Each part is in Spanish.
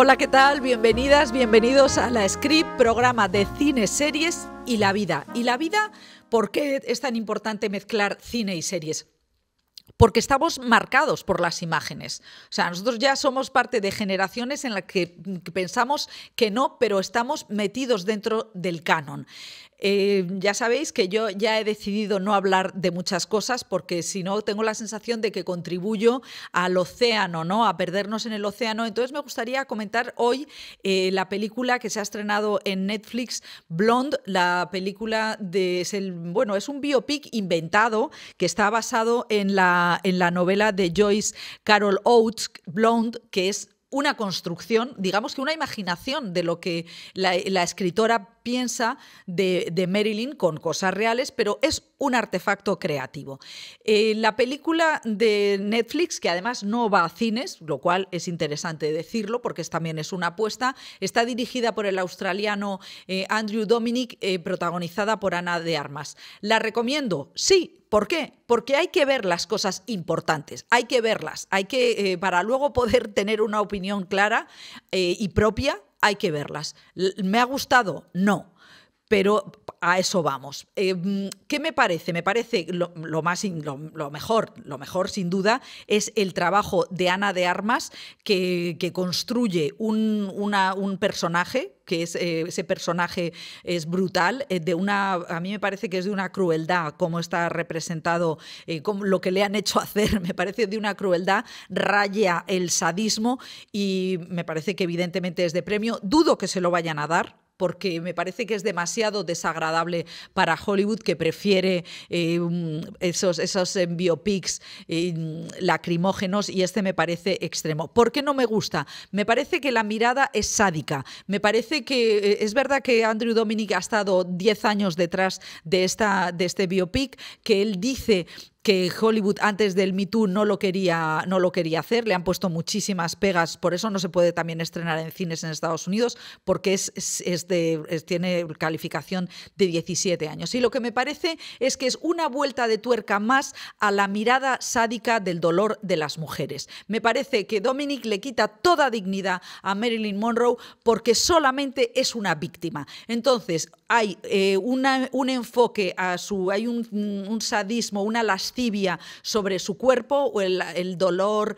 Hola, ¿qué tal? Bienvenidas, bienvenidos a La Script, programa de cine, series y la vida. ¿Y la vida? ¿Por qué es tan importante mezclar cine y series? Porque estamos marcados por las imágenes. O sea, nosotros ya somos parte de generaciones en las que pensamos que no, pero estamos metidos dentro del canon. Ya sabéis que yo ya he decidido no hablar de muchas cosas porque si no tengo la sensación de que contribuyo al océano, ¿no? A perdernos en el océano. Entonces me gustaría comentar hoy la película que se ha estrenado en Netflix, Blonde, la película es un biopic inventado que está basado en la novela de Joyce Carol Oates, Blonde, que es una construcción, digamos que una imaginación de lo que la escritora piensa de Marilyn con cosas reales, pero es un artefacto creativo. La película de Netflix, que además no va a cines, lo cual es interesante decirlo porque también es una apuesta, está dirigida por el australiano Andrew Dominik, protagonizada por Ana de Armas. ¿La recomiendo? Sí. ¿Por qué? Porque hay que ver las cosas importantes, hay que verlas, para luego poder tener una opinión clara y propia, hay que verlas. ¿Me ha gustado? No. Pero a eso vamos. ¿Qué me parece? Me parece lo mejor sin duda es el trabajo de Ana de Armas que construye un personaje que ese personaje es brutal, a mí me parece que es de una crueldad, como está representado, como lo que le han hecho hacer, me parece de una crueldad, raya el sadismo y me parece que evidentemente es de premio. Dudo que se lo vayan a dar, porque me parece que es demasiado desagradable para Hollywood, que prefiere esos biopics lacrimógenos, y este me parece extremo. ¿Por qué no me gusta? Me parece que la mirada es sádica. Me parece que es verdad que Andrew Dominik ha estado 10 años detrás de este biopic, que él dice que Hollywood antes del Me Too no lo quería hacer, le han puesto muchísimas pegas, por eso no se puede también estrenar en cines en Estados Unidos, porque tiene calificación de 17 años. Y lo que me parece es que es una vuelta de tuerca más a la mirada sádica del dolor de las mujeres. Me parece que Dominik le quita toda dignidad a Marilyn Monroe porque solamente es una víctima. Entonces, hay un enfoque hay un sadismo, una lascivia sobre su cuerpo o el dolor.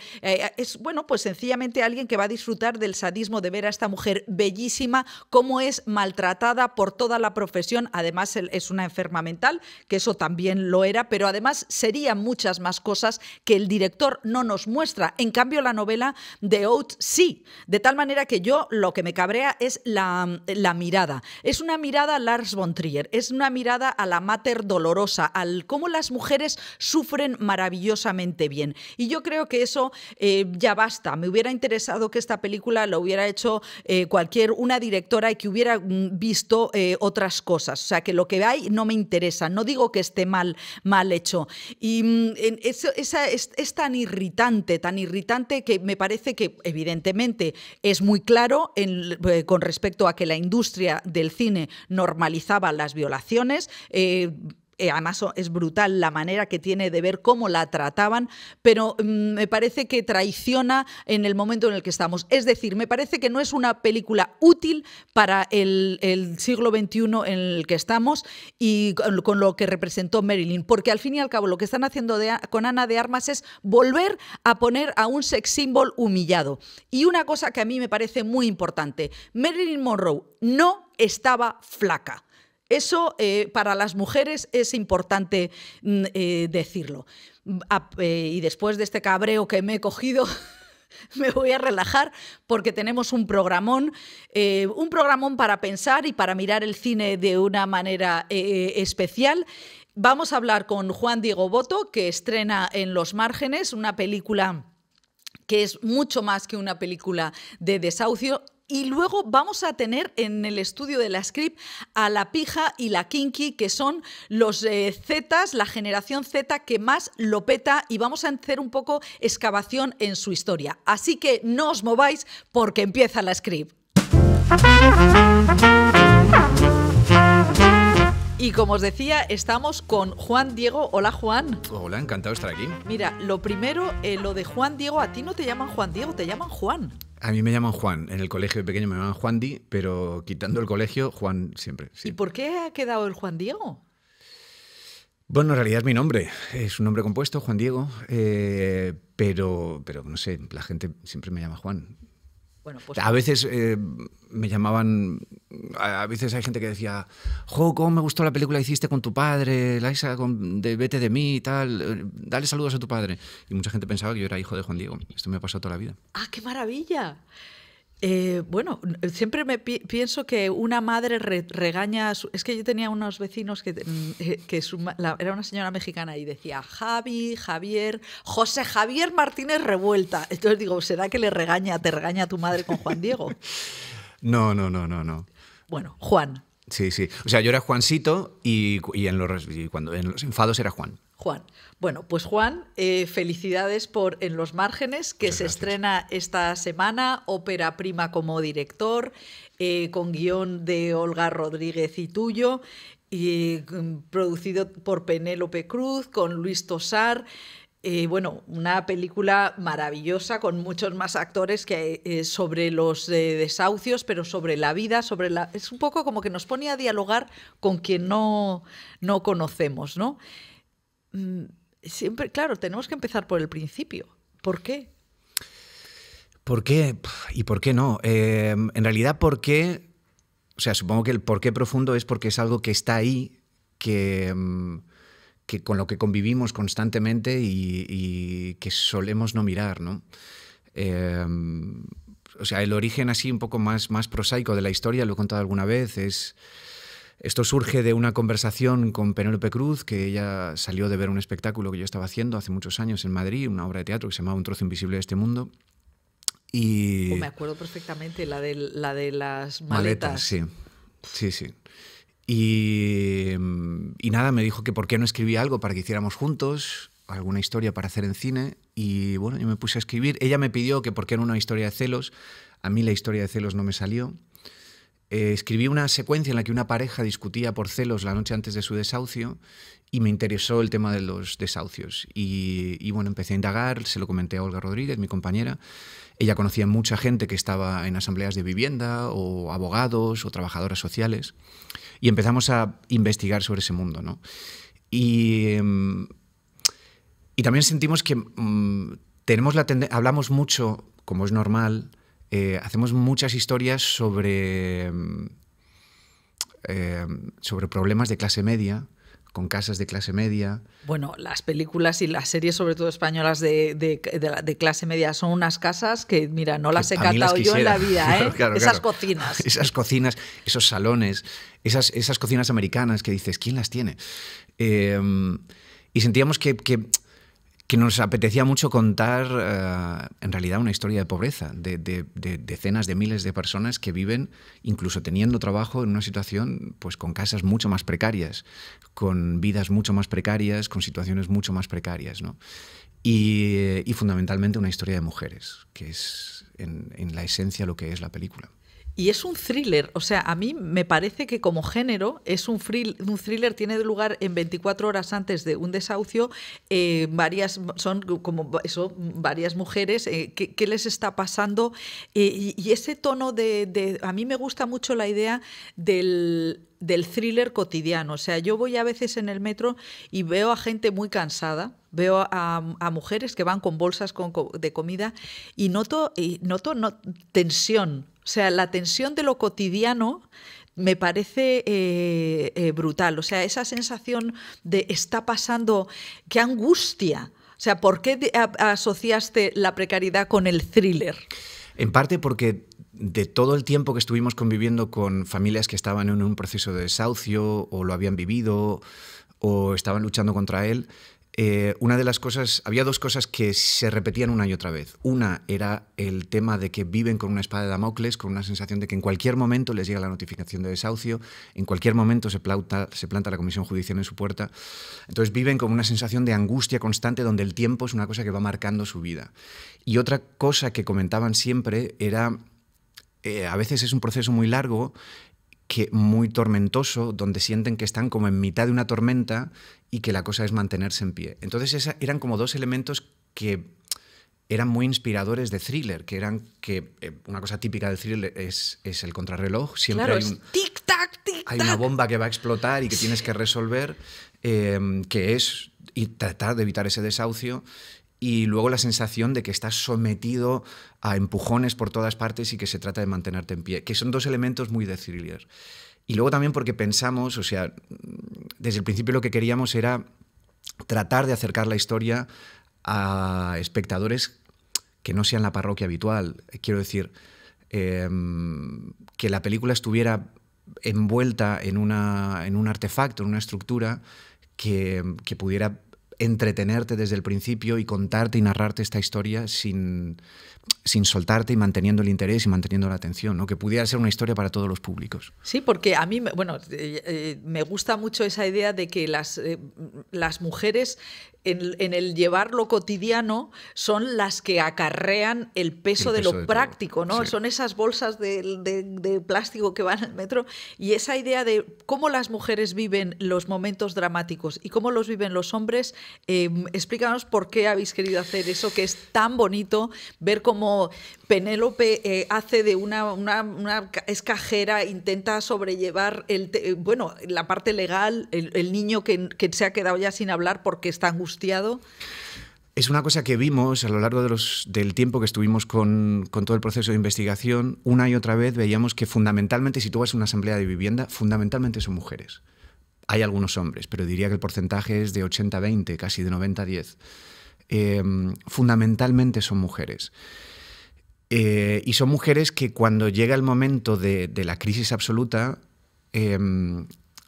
Pues sencillamente alguien que va a disfrutar del sadismo de ver a esta mujer bellísima, cómo es maltratada por toda la profesión. Además, es una enferma mental, que eso también lo era, pero además serían muchas más cosas que el director no nos muestra. En cambio, la novela de Oates sí, de tal manera que lo que me cabrea es la mirada. Es una mirada Lars von Trier, es una mirada a la mater dolorosa, al cómo las mujeres sufren maravillosamente bien. Y yo creo que eso ya basta. Me hubiera interesado que esta película lo hubiera hecho una directora y que hubiera visto otras cosas. O sea, que lo que hay no me interesa. No digo que esté mal hecho. Y es tan irritante que me parece que evidentemente es muy claro con respecto a que la industria del cine normalizaba las violaciones. Además es brutal la manera que tiene de ver cómo la trataban, pero me parece que traiciona en el momento en el que estamos. Es decir, me parece que no es una película útil para el siglo XXI en el que estamos y con lo que representó Marilyn, porque al fin y al cabo lo que están haciendo con Ana de Armas es volver a poner a un sex symbol humillado. Y una cosa que a mí me parece muy importante, Marilyn Monroe no estaba flaca. Eso para las mujeres es importante decirlo. Y después de este cabreo que me he cogido, me voy a relajar porque tenemos un programón para pensar y para mirar el cine de una manera especial. Vamos a hablar con Juan Diego Boto, que estrena En los márgenes, una película que es mucho más que una película de desahucio. Y luego vamos a tener en el estudio de La Script a la Pija y la Kinky, que son los Zetas, la generación Z que más lo peta, y vamos a hacer un poco excavación en su historia. Así que no os mováis porque empieza La Script. Y como os decía, estamos con Juan Diego. Hola, Juan. Hola, encantado de estar aquí. Mira, lo primero, lo de Juan Diego, a ti no te llaman Juan Diego, te llaman Juan. A mí me llaman Juan. En el colegio de pequeño me llaman Juan Di, pero quitando el colegio, Juan siempre. Sí. ¿Y por qué ha quedado el Juan Diego? Bueno, en realidad es mi nombre. Es un nombre compuesto, Juan Diego. Pero no sé, la gente siempre me llama Juan. Bueno, pues A veces me llamaban. A veces hay gente que decía: Jo, ¿cómo me gustó la película que hiciste con tu padre? La esa de Vete de mí y tal. Dale saludos a tu padre. Y mucha gente pensaba que yo era hijo de Juan Diego. Esto me ha pasado toda la vida. ¡ah, qué maravilla! Bueno, siempre pienso que una madre regaña es que yo tenía unos vecinos que era una señora mexicana y decía Javier, José Javier Martínez Revuelta. Entonces digo, ¿será que te regaña tu madre con Juan Diego? No. Bueno, Juan. Sí. O sea, yo era Juancito y cuando en los enfados era Juan. Juan. Bueno, pues Juan, felicidades por En los márgenes, que se estrena esta semana, ópera prima como director, con guión de Olga Rodríguez y tuyo, y producido por Penélope Cruz, con Luis Tosar. Bueno, una película maravillosa con muchos más actores que sobre los desahucios, pero sobre la vida, es un poco como que nos pone a dialogar con quien no conocemos, ¿no? Siempre, claro, tenemos que empezar por el principio. ¿Por qué? ¿Por qué? ¿Y por qué no? En realidad, ¿por qué? O sea, supongo que el por qué profundo es porque es algo que está ahí, que con lo que convivimos constantemente y que solemos no mirar, ¿no? O sea, el origen así un poco más prosaico de la historia, lo he contado alguna vez, esto surge de una conversación con Penélope Cruz, que ella salió de ver un espectáculo que yo estaba haciendo hace muchos años en Madrid, una obra de teatro que se llamaba Un trozo invisible de este mundo. Y me acuerdo perfectamente, la de las maletas. Sí. Y nada, me dijo que por qué no escribía algo para que hiciéramos juntos, alguna historia para hacer en cine. Y bueno, yo me puse a escribir. Ella me pidió que por qué no una historia de celos. A mí la historia de celos no me salió. Escribí una secuencia en la que una pareja discutía por celos la noche antes de su desahucio y me interesó el tema de los desahucios. Y bueno, empecé a indagar, se lo comenté a Olga Rodríguez, mi compañera. Ella conocía mucha gente que estaba en asambleas de vivienda o abogados o trabajadoras sociales y empezamos a investigar sobre ese mundo, ¿no? Y también sentimos que hablamos mucho, como es normal, hacemos muchas historias sobre problemas de clase media, con casas de clase media. Bueno, las películas y las series, sobre todo españolas de clase media, son unas casas que, mira, no las he catado yo en la vida, ¿eh? Claro, esas cocinas. Esas cocinas, esos salones, esas cocinas americanas que dices, ¿quién las tiene? Y sentíamos que nos apetecía mucho contar en realidad una historia de pobreza, de decenas de miles de personas que viven, incluso teniendo trabajo, en una situación pues con casas mucho más precarias, con vidas mucho más precarias, con situaciones mucho más precarias, ¿no? Y fundamentalmente una historia de mujeres, que es en la esencia lo que es la película. Y es un thriller, o sea, a mí me parece que como género es un thriller, tiene lugar en 24 horas antes de un desahucio, son como eso, varias mujeres, ¿qué les está pasando? Y ese tono a mí me gusta mucho la idea del thriller cotidiano, o sea, yo voy a veces en el metro y veo a gente muy cansada, veo a mujeres que van con bolsas de comida y noto tensión. O sea, la tensión de lo cotidiano me parece brutal. O sea, esa sensación de está pasando, qué angustia. O sea, ¿por qué asociaste la precariedad con el thriller? En parte porque de todo el tiempo que estuvimos conviviendo con familias que estaban en un proceso de desahucio o lo habían vivido o estaban luchando contra él, había dos cosas que se repetían una y otra vez. Una era el tema de que viven con una espada de Damocles, con una sensación de que en cualquier momento les llega la notificación de desahucio, en cualquier momento se planta la comisión judicial en su puerta. Entonces viven con una sensación de angustia constante donde el tiempo es una cosa que va marcando su vida. Y otra cosa que comentaban siempre era, a veces es un proceso muy largo, muy tormentoso, donde sienten que están como en mitad de una tormenta y que la cosa es mantenerse en pie. Entonces eran como dos elementos que eran muy inspiradores de thriller, una cosa típica del thriller es el contrarreloj. Siempre claro, hay un tic-tac, tic-tac. Hay una bomba que va a explotar y que tienes que resolver, que es y tratar de evitar ese desahucio. Y luego la sensación de que estás sometido a empujones por todas partes y que se trata de mantenerte en pie, que son dos elementos muy de thriller. Y luego también porque pensamos, o sea, desde el principio lo que queríamos era tratar de acercar la historia a espectadores que no sean la parroquia habitual. Quiero decir, que la película estuviera envuelta en un artefacto, en una estructura que pudiera entretenerte desde el principio y contarte y narrarte esta historia sin soltarte y manteniendo el interés y manteniendo la atención, ¿no? Que pudiera ser una historia para todos los públicos. Sí, porque a mí, bueno, me gusta mucho esa idea de que las mujeres en el llevar lo cotidiano son las que acarrean el peso de lo práctico, ¿no? Sí. Son esas bolsas de plástico que van al metro, y esa idea de cómo las mujeres viven los momentos dramáticos y cómo los viven los hombres. Explícanos por qué habéis querido hacer eso, que es tan bonito ver cómo Penélope hace de una es cajera, intenta sobrellevar la parte legal, el niño que se ha quedado ya sin hablar porque está angustiado. Es una cosa que vimos a lo largo del tiempo que estuvimos con todo el proceso de investigación. Una y otra vez veíamos que fundamentalmente, si tú vas a una asamblea de vivienda, fundamentalmente son mujeres. Hay algunos hombres, pero diría que el porcentaje es de 80-20, casi de 90-10. Fundamentalmente son mujeres. Y son mujeres que cuando llega el momento de la crisis absoluta,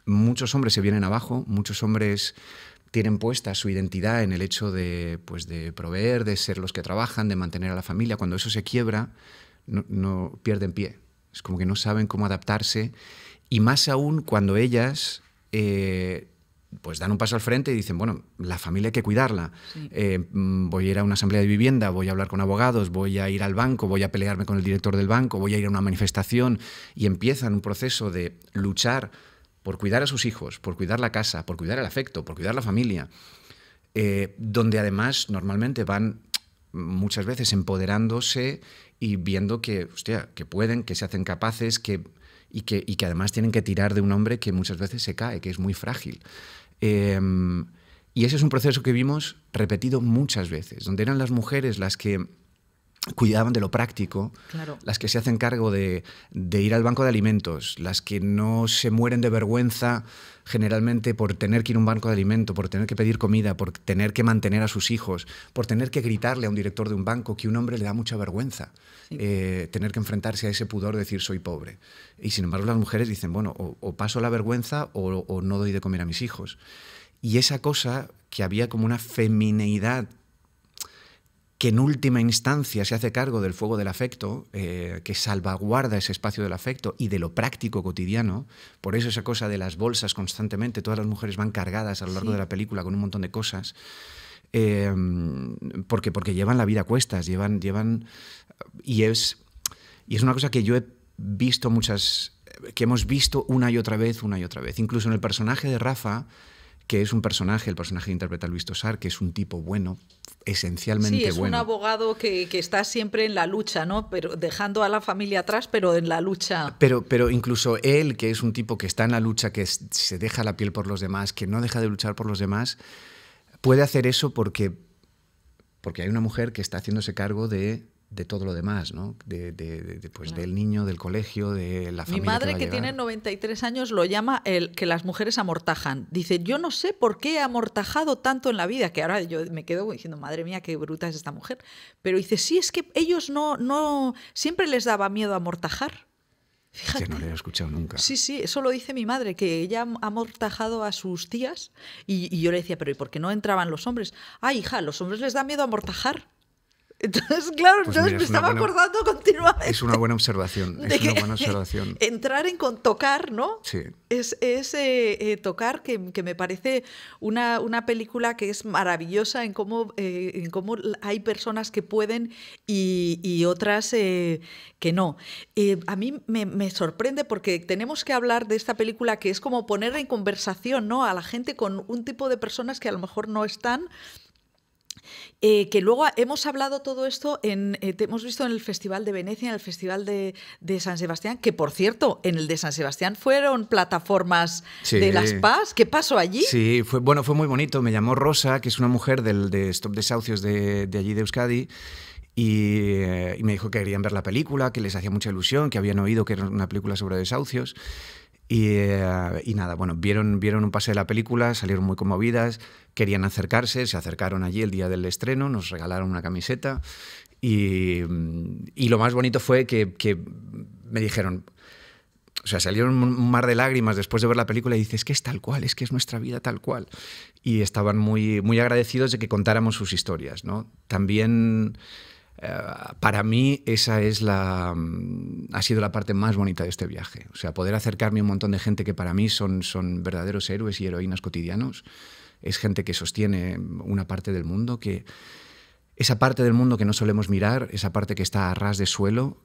muchos hombres se vienen abajo, muchos hombres tienen puesta su identidad en el hecho de proveer, de ser los que trabajan, de mantener a la familia. Cuando eso se quiebra, no pierden pie. Es como que no saben cómo adaptarse. Y más aún cuando ellas dan un paso al frente y dicen, bueno, la familia hay que cuidarla. Sí. Voy a ir a una asamblea de vivienda, voy a hablar con abogados, voy a ir al banco, voy a pelearme con el director del banco, voy a ir a una manifestación, y empiezan un proceso de luchar por cuidar a sus hijos, por cuidar la casa, por cuidar el afecto, por cuidar la familia, donde además normalmente van muchas veces empoderándose y viendo que pueden, que se hacen capaces, y que además tienen que tirar de un hombre que muchas veces se cae, que es muy frágil. Y ese es un proceso que vimos repetido muchas veces, donde eran las mujeres las que cuidaban de lo práctico, claro, las que se hacen cargo de ir al banco de alimentos, las que no se mueren de vergüenza generalmente por tener que ir a un banco de alimentos, por tener que pedir comida, por tener que mantener a sus hijos, por tener que gritarle a un director de un banco, que a un hombre le da mucha vergüenza, sí, tener que enfrentarse a ese pudor de decir soy pobre. Y sin embargo las mujeres dicen, bueno, o paso la vergüenza o no doy de comer a mis hijos. Y esa cosa que había como una femineidad que en última instancia se hace cargo del fuego del afecto, que salvaguarda ese espacio del afecto y de lo práctico cotidiano. Por eso esa cosa de las bolsas constantemente, todas las mujeres van cargadas a lo largo, sí, de la película con un montón de cosas, porque llevan la vida a cuestas, y es una cosa que yo he visto que hemos visto una y otra vez. Incluso en el personaje de Rafa, que es el personaje que interpreta Luis Tosar, que es un tipo bueno, esencialmente bueno. Sí, es un abogado que está siempre en la lucha, ¿no? Pero dejando a la familia atrás, pero en la lucha. Pero incluso él, que es un tipo que está en la lucha, que se deja la piel por los demás, que no deja de luchar por los demás, puede hacer eso porque hay una mujer que está haciéndose cargo de todo lo demás, ¿no? Claro, del niño, del colegio, de la familia. Mi madre, que tiene 93 años, lo llama que las mujeres amortajan. Dice, yo no sé por qué he amortajado tanto en la vida, que ahora yo me quedo diciendo, madre mía, qué bruta es esta mujer. Pero dice, sí, es que ellos no siempre les daba miedo amortajar. Fíjate. Que no le he escuchado nunca. Sí, eso lo dice mi madre, que ella ha amortajado a sus tías, y yo le decía, pero ¿y por qué no entraban los hombres? Ah, hija, los hombres les da miedo amortajar. Entonces, claro, pues mira, me estaba acordando continuamente. Es una buena observación. Entrar en tocar, ¿no? Sí. Es tocar, que me parece una película que es maravillosa en cómo hay personas que pueden y otras que no. A mí me sorprende porque tenemos que hablar de esta película, que es como poner en conversación, ¿no?, a la gente con un tipo de personas que a lo mejor no están. Que luego hemos hablado todo esto, te hemos visto en el Festival de Venecia, en el Festival de San Sebastián, que por cierto, en el de San Sebastián fueron plataformas de las PAS. ¿Qué pasó allí? Sí, fue muy bonito. Me llamó Rosa, que es una mujer de Stop Desahucios de allí de Euskadi, y me dijo que querían ver la película, que les hacía mucha ilusión, que habían oído que era una película sobre desahucios. Y nada, bueno, vieron un pase de la película, salieron muy conmovidas, querían acercarse, se acercaron allí el día del estreno, nos regalaron una camiseta y lo más bonito fue que me dijeron, o sea, salieron un mar de lágrimas después de ver la película y dices, es que es tal cual, es que es nuestra vida tal cual. Y estaban muy, muy agradecidos de que contáramos sus historias, ¿no? También... para mí esa ha sido la parte más bonita de este viaje. O sea, poder acercarme a un montón de gente que para mí son verdaderos héroes y heroínas cotidianos. Es gente que sostiene una parte del mundo, esa parte del mundo que no solemos mirar, esa parte que está a ras de suelo,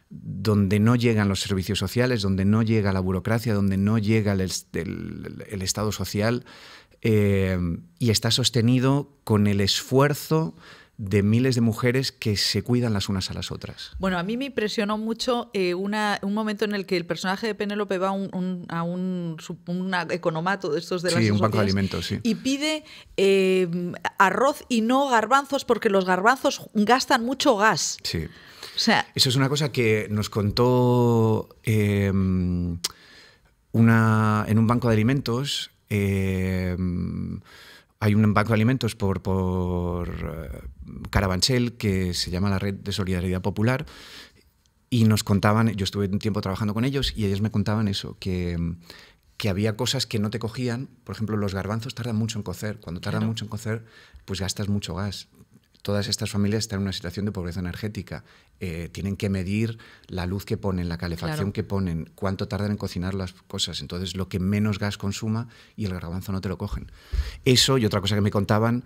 donde no llegan los servicios sociales, donde no llega la burocracia, donde no llega el Estado social, y está sostenido con el esfuerzo de miles de mujeres que se cuidan las unas a las otras. Bueno, a mí me impresionó mucho un momento en el que el personaje de Penélope va a un economato de estos de las un banco de alimentos, sí. Y pide arroz y no garbanzos porque los garbanzos gastan mucho gas. Sí. O sea, eso es una cosa que nos contó en un banco de alimentos. Hay un banco de alimentos por Carabanchel que se llama la Red de Solidaridad Popular, y nos contaban, yo estuve un tiempo trabajando con ellos y ellos me contaban eso, que había cosas que no te cogían. Por ejemplo, los garbanzos tardan mucho en cocer. Cuando tardan mucho en cocer, pues gastas mucho gas. Todas estas familias están en una situación de pobreza energética. Tienen que medir la luz que ponen, la calefacción que ponen, cuánto tardan en cocinar las cosas. Entonces, lo que menos gas consuma, y el garbanzo no te lo cogen. Eso, y otra cosa que me contaban,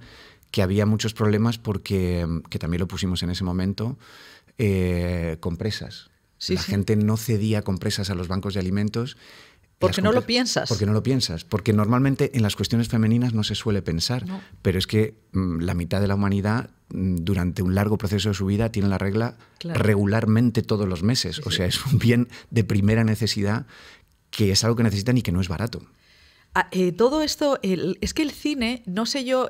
que había muchos problemas porque, que también lo pusimos en ese momento, compresas. La gente no cedía compresas a los bancos de alimentos. Porque no lo piensas. Porque no lo piensas. Porque normalmente en las cuestiones femeninas no se suele pensar. No. Pero es que la mitad de la humanidad, durante un largo proceso de su vida, tiene la regla regularmente todos los meses. O sea, es un bien de primera necesidad, que es algo que necesitan y que no es barato. Todo esto, es que el cine, no sé yo,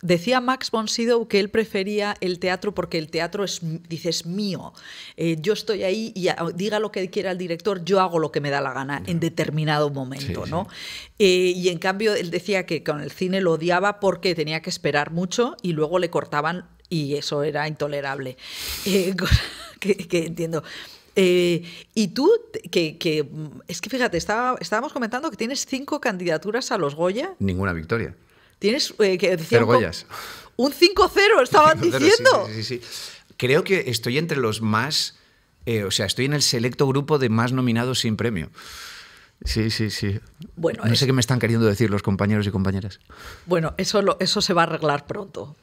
decía Max von Sydow que él prefería el teatro porque el teatro es mío. Yo estoy ahí y diga lo que quiera el director, yo hago lo que me da la gana en determinado momento, ¿no? Y en cambio él decía que con el cine lo odiaba porque tenía que esperar mucho y luego le cortaban y eso era intolerable. Que entiendo. Y tú, es que fíjate, estábamos comentando que tienes 5 candidaturas a los Goya. Ninguna victoria. Tienes, Cero Goyas. Un 5-0, estaban diciendo. Sí. Creo que estoy entre los más, o sea, estoy en el selecto grupo de más nominados sin premio. Sí. Bueno, no sé qué me están queriendo decir los compañeros y compañeras. Bueno, eso se va a arreglar pronto.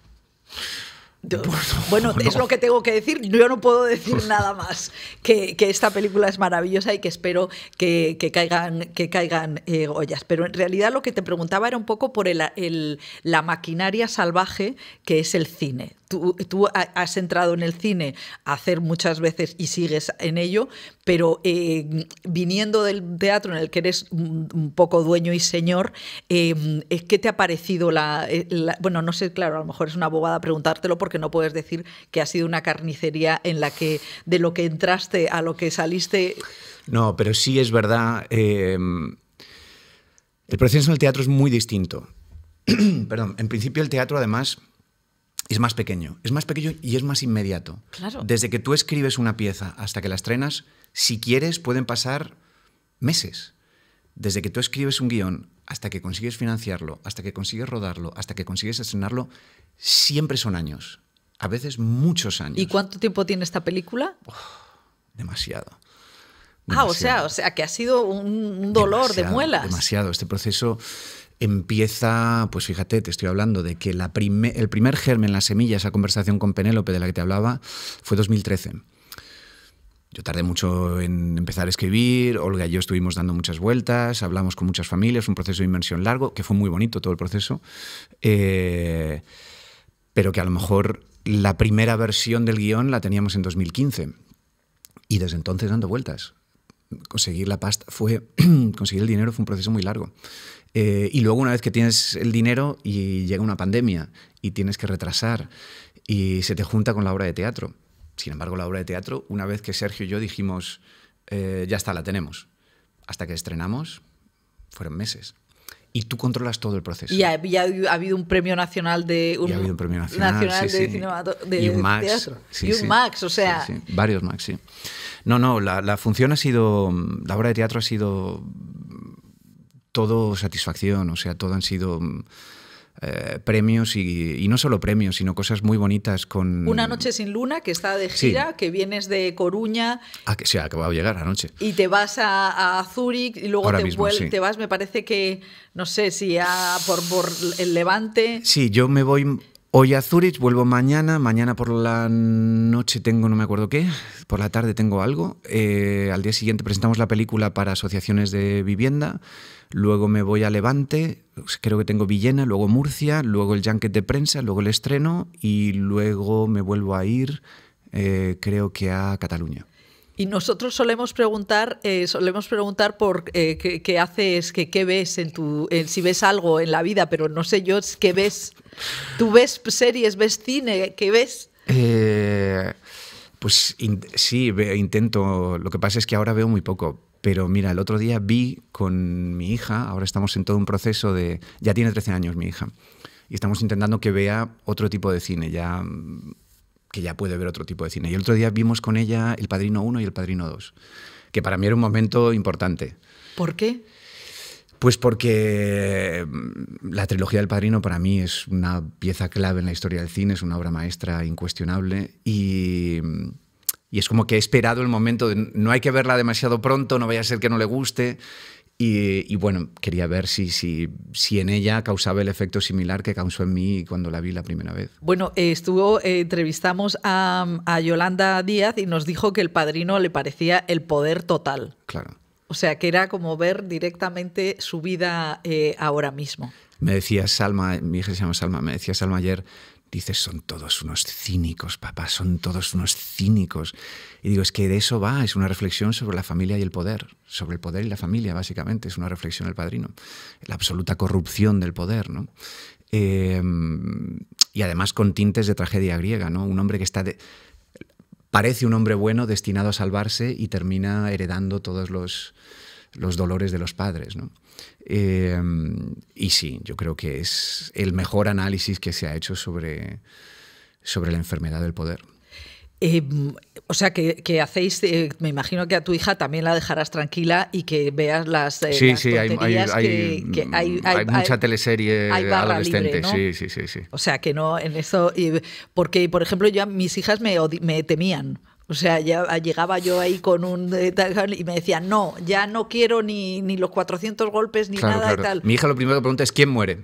Bueno, es lo que tengo que decir. Yo no puedo decir nada más. Que esta película es maravillosa y que espero que caigan Goyas. Pero en realidad lo que te preguntaba era un poco por la maquinaria salvaje que es el cine. Tú has entrado en el cine a hacer muchas veces y sigues en ello, pero viniendo del teatro en el que eres un poco dueño y señor, ¿qué te ha parecido bueno, no sé, claro, a lo mejor es una bobada preguntártelo porque no puedes decir que ha sido una carnicería en la que de lo que entraste a lo que saliste... No, pero sí es verdad. El proceso en el teatro es muy distinto. Perdón, en principio el teatro además... es más pequeño y es más inmediato. Claro. Desde que tú escribes una pieza hasta que la estrenas, si quieres, pueden pasar meses. Desde que tú escribes un guión hasta que consigues financiarlo, hasta que consigues rodarlo, hasta que consigues estrenarlo, siempre son años. A veces muchos años. ¿Y cuánto tiempo tiene esta película? Demasiado. O sea, que ha sido un dolor de muelas. Demasiado. Este proceso... empieza, pues fíjate, te estoy hablando de que el primer germen, la semilla, esa conversación con Penélope de la que te hablaba, fue 2013. Yo tardé mucho en empezar a escribir, Olga y yo estuvimos dando muchas vueltas, hablamos con muchas familias, un proceso de inmersión largo, que fue muy bonito todo el proceso, pero que a lo mejor la primera versión del guión la teníamos en 2015 y desde entonces dando vueltas. Conseguir la pasta conseguir el dinero fue un proceso muy largo. Y luego una vez que tienes el dinero y llega una pandemia y tienes que retrasar y se te junta con la obra de teatro. Sin embargo, la obra de teatro, una vez que Sergio y yo dijimos, ya está, la tenemos, hasta que estrenamos, fueron meses. Y tú controlas todo el proceso. Y ha habido un premio nacional de... ha habido un premio nacional, sí, de y un Max. Teatro. Sí, y un Max, o sea... Sí, sí. Varios Max, sí. No, la función ha sido... La obra de teatro ha sido todo satisfacción, o sea, todo han sido... premios y no solo premios, sino cosas muy bonitas con... Una noche sin luna, que está de gira, sí. que vienes de Coruña... que sí, acabo de llegar anoche. Y te vas a Zúrich y luego te vas, me parece que, no sé, si por el Levante... Sí, yo me voy hoy a Zúrich, vuelvo mañana por la noche tengo no me acuerdo qué, por la tarde tengo algo, al día siguiente presentamos la película para asociaciones de vivienda, luego me voy a Levante, creo que tengo Villena, luego Murcia, luego el junket de prensa, luego el estreno y luego me vuelvo a ir, creo que a Cataluña. Y nosotros solemos preguntar por qué haces, qué ves si ves algo en la vida, pero no sé yo qué ves. ¿Tú ves series, ves cine? ¿Qué ves? Pues sí, intento. Lo que pasa es que ahora veo muy poco. Pero mira, el otro día vi con mi hija, ahora estamos en todo un proceso de... Ya tiene 13 años mi hija. Y estamos intentando que vea otro tipo de cine, que ya puede ver otro tipo de cine. Y el otro día vimos con ella El Padrino 1 y El Padrino 2, que para mí era un momento importante. ¿Por qué? Pues porque la trilogía del Padrino para mí es una pieza clave en la historia del cine, es una obra maestra incuestionable y es como que he esperado el momento de no hay que verla demasiado pronto, no vaya a ser que no le guste. Y bueno, quería ver si en ella causaba el efecto similar que causó en mí cuando la vi la primera vez. Bueno, entrevistamos a Yolanda Díaz y nos dijo que El Padrino le parecía el poder total. Claro. O sea, que era como ver directamente su vida ahora mismo. Me decía Salma, mi hija se llama Salma, me decía Salma ayer, dices, son todos unos cínicos, papá, son todos unos cínicos. Y digo, es que de eso va, es una reflexión sobre la familia y el poder, sobre el poder y la familia, básicamente, es una reflexión del Padrino. La absoluta corrupción del poder, ¿no? Y además con tintes de tragedia griega, ¿no? Un hombre que parece un hombre bueno destinado a salvarse y termina heredando todos los dolores de los padres, ¿no? Y sí, yo creo que es el mejor análisis que se ha hecho sobre la enfermedad del poder. O sea, que hacéis, me imagino que a tu hija también la dejarás tranquila y que veas las tonterías hay mucha teleserie adolescente, libre, ¿no? Sí. O sea, que no, en eso... Porque, por ejemplo, mis hijas me temían. O sea, ya llegaba yo ahí con y me decían, no, ya no quiero ni los 400 golpes ni nada y tal. Mi hija lo primero que pregunta es ¿quién muere?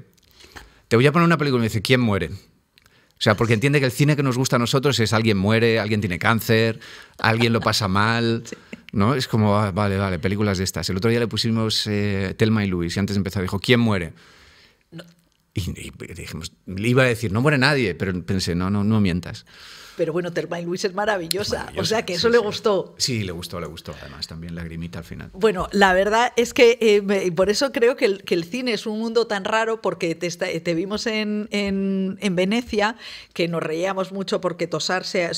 Te voy a poner una película y me dice ¿quién muere? O sea, porque entiende que el cine que nos gusta a nosotros es alguien muere, alguien tiene cáncer, alguien lo pasa mal, sí. ¿No? Es como, vale, películas de estas. El otro día le pusimos Thelma y Louise y antes de empezar dijo ¿quién muere? No. Y dijimos, le iba a decir, no muere nadie, pero pensé, no mientas. Pero bueno, Thelma y Louise es maravillosa. O sea, que eso le gustó. Sí, le gustó. Además, también lagrimita al final. Bueno, la verdad es que por eso creo que el cine es un mundo tan raro, porque te vimos en Venecia, que nos reíamos mucho porque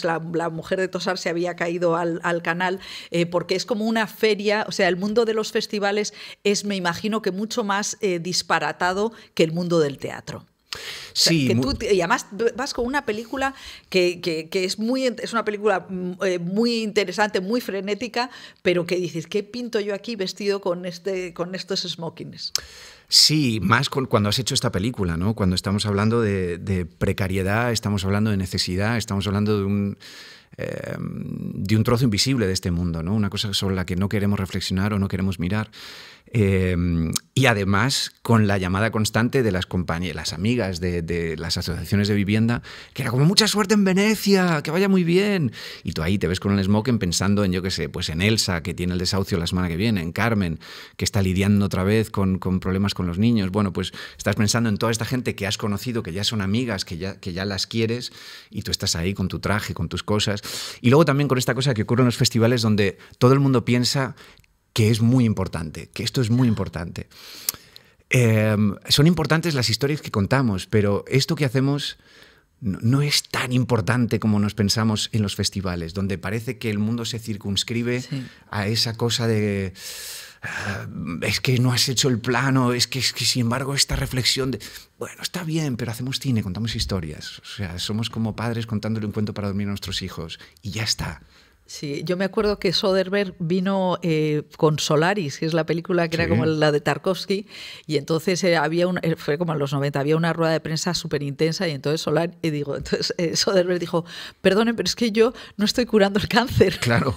la mujer de Tosar se había caído al canal, porque es como una feria. O sea, el mundo de los festivales es, me imagino, que mucho más disparatado que el mundo del teatro. Sí, y además vas con una película que es una película muy interesante, muy frenética, pero que dices, ¿qué pinto yo aquí vestido con estos smokings? Sí, más cuando has hecho esta película, ¿no? Cuando estamos hablando de precariedad, estamos hablando de necesidad, estamos hablando de de un trozo invisible de este mundo, ¿no? Una cosa sobre la que no queremos reflexionar o no queremos mirar. Y además con la llamada constante de las compañías, las amigas de las asociaciones de vivienda, que era como mucha suerte en Venecia, que vaya muy bien. Y tú ahí te ves con el smoking pensando en, yo qué sé, pues en Elsa, que tiene el desahucio la semana que viene, en Carmen, que está lidiando otra vez con problemas con los niños. Bueno, pues estás pensando en toda esta gente que has conocido, que ya son amigas, que ya las quieres, y tú estás ahí con tu traje, con tus cosas. Y luego también con esta cosa que ocurre en los festivales donde todo el mundo piensa que es muy importante, que esto es muy importante. Son importantes las historias que contamos, pero esto que hacemos no es tan importante como nos pensamos en los festivales, donde parece que el mundo se circunscribe a esa cosa de es que no has hecho el plano, es que sin embargo esta reflexión de, bueno, está bien, pero hacemos cine, contamos historias, o sea, somos como padres contándole un cuento para dormir a nuestros hijos y ya está. Sí, yo me acuerdo que Soderbergh vino con Solaris, que es la película que era como la de Tarkovsky, y entonces fue como en los 90, había una rueda de prensa súper intensa, y entonces Soderbergh dijo, perdone, pero es que yo no estoy curando el cáncer. Claro.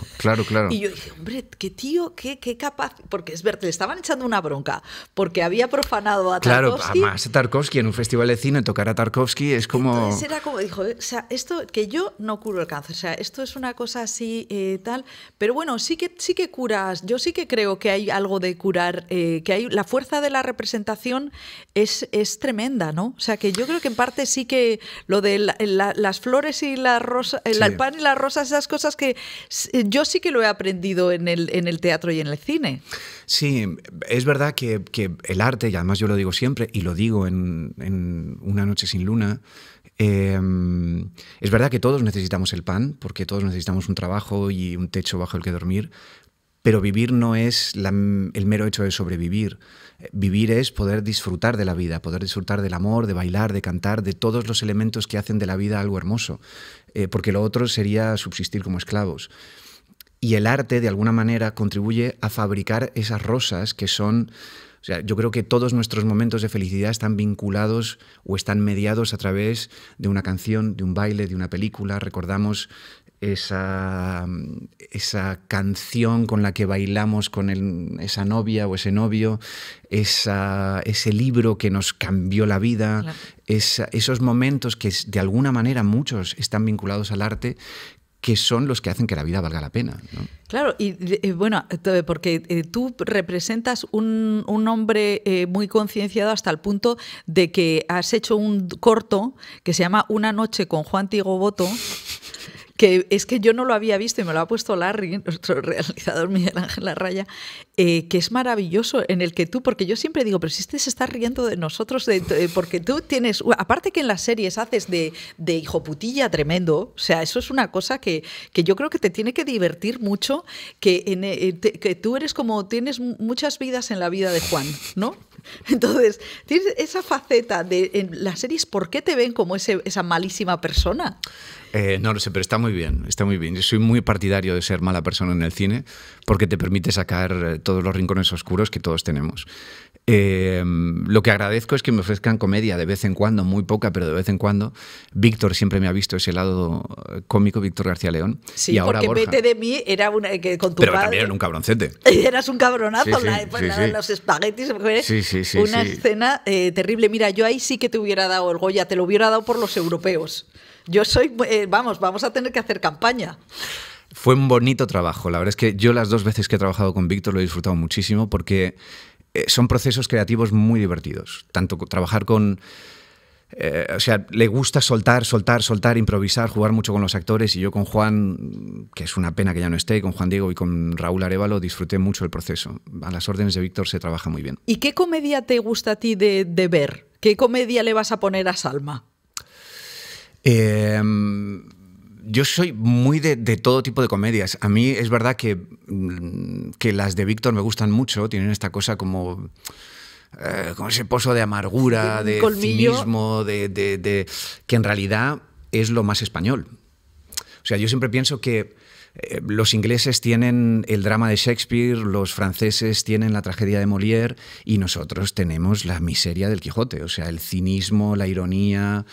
Y yo dije, hombre, qué tío, qué capaz, porque es verdad, le estaban echando una bronca, porque había profanado a Tarkovsky. Claro, además Tarkovsky en un festival de cine, tocar a Tarkovsky es como... Entonces era como, dijo, o sea, esto, que yo no curo el cáncer, o sea, esto es una cosa así, tal, pero bueno, sí que curas, yo sí que creo que hay algo de curar, que hay la fuerza de la representación es tremenda, ¿no? O sea, que yo creo que en parte sí que lo de las flores y la rosa, el pan y las rosas, esas cosas que yo sí que lo he aprendido en el teatro y en el cine. Sí, es verdad que el arte, y además yo lo digo siempre, y lo digo en Una noche sin luna, es verdad que todos necesitamos el pan, porque todos necesitamos un trabajo y un techo bajo el que dormir, pero vivir no es el mero hecho de sobrevivir. Vivir es poder disfrutar de la vida, poder disfrutar del amor, de bailar, de cantar, de todos los elementos que hacen de la vida algo hermoso, porque lo otro sería subsistir como esclavos. Y el arte, de alguna manera, contribuye a fabricar esas rosas que son... O sea, yo creo que todos nuestros momentos de felicidad están vinculados o están mediados a través de una canción, de un baile, de una película. Recordamos esa canción con la que bailamos con esa novia o ese novio, ese libro que nos cambió la vida, claro. Esos momentos que de alguna manera muchos están vinculados al arte, que son los que hacen que la vida valga la pena, ¿no? Claro, y bueno, porque tú representas un hombre muy concienciado hasta el punto de que has hecho un corto que se llama Una noche con Juan Tigoboto, que es que yo no lo había visto y me lo ha puesto Larry, nuestro realizador Miguel Ángel Larraya, que es maravilloso, en el que tú, porque yo siempre digo, pero si este se está riendo de nosotros, porque tú tienes, aparte que en las series haces de hijoputilla tremendo, o sea, eso es una cosa que yo creo que te tiene que divertir mucho, que tú eres como, tienes muchas vidas en la vida de Juan, ¿no? Entonces, tienes esa faceta en las series, ¿por qué te ven como esa malísima persona? No lo sé, pero está muy bien, está muy bien. Yo soy muy partidario de ser mala persona en el cine porque te permite sacar todos los rincones oscuros que todos tenemos. Lo que agradezco es que me ofrezcan comedia de vez en cuando, muy poca, pero de vez en cuando. Víctor siempre me ha visto ese lado cómico, Víctor García León. Sí, y ahora porque Borja. Vete de mí era que con tu pero padre... también era un cabroncete. Eras un cabronazo, sí. los espaguetis. Sí, una escena terrible. Mira, yo ahí sí que te hubiera dado el Goya, te lo hubiera dado por los europeos. Yo soy, vamos a tener que hacer campaña. Fue un bonito trabajo. La verdad es que yo las 2 veces que he trabajado con Víctor lo he disfrutado muchísimo porque son procesos creativos muy divertidos. Tanto trabajar con... o sea, le gusta soltar, improvisar, jugar mucho con los actores, y yo con Juan, que es una pena que ya no esté, con Juan Diego y con Raúl Arévalo disfruté mucho el proceso. A las órdenes de Víctor se trabaja muy bien. ¿Y qué comedia te gusta a ti de ver? ¿Qué comedia le vas a poner a Salma? Yo soy muy de todo tipo de comedias. A mí es verdad que las de Víctor me gustan mucho, tienen esta cosa como ese pozo de amargura, de cinismo, que en realidad es lo más español. O sea, yo siempre pienso que Los ingleses tienen el drama de Shakespeare, los franceses tienen la tragedia de Molière y nosotros tenemos la miseria del Quijote. O sea, el cinismo, la ironía.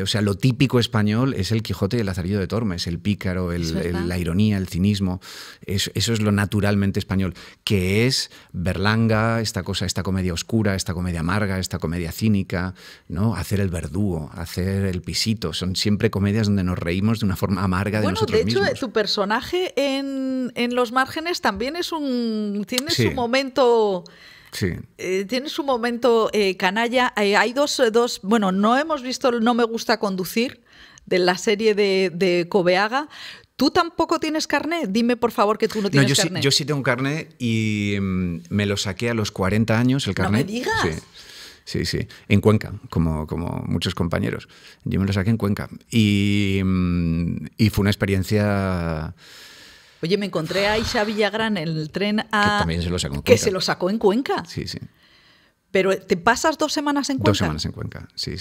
O sea, lo típico español es el Quijote y el Lazarillo de Tormes, el pícaro, la ironía, el cinismo. Eso es lo naturalmente español, que es Berlanga, esta comedia oscura, esta comedia amarga, esta comedia cínica, ¿no? Hacer el verdugo, hacer el pisito. Son siempre comedias donde nos reímos de una forma amarga de nosotros mismos. De hecho, tu personaje en Los Márgenes también tiene su momento. Sí. Tiene su momento canalla. Hay dos. Bueno, no hemos visto No me gusta conducir, de la serie de Cobeaga. ¿Tú tampoco tienes carné? Dime, por favor, que tú no tienes carné. Yo sí tengo un carné y me lo saqué a los 40 años, el carné. ¡No me digas! Sí. Sí, en Cuenca, como muchos compañeros. Yo me lo saqué en Cuenca y fue una experiencia... Oye, me encontré a Isha Villagrán en el tren que también se lo sacó en Cuenca. Que se lo sacó en Cuenca. Sí. Pero ¿te pasas 2 semanas en Cuenca? 2 semanas en Cuenca, sí.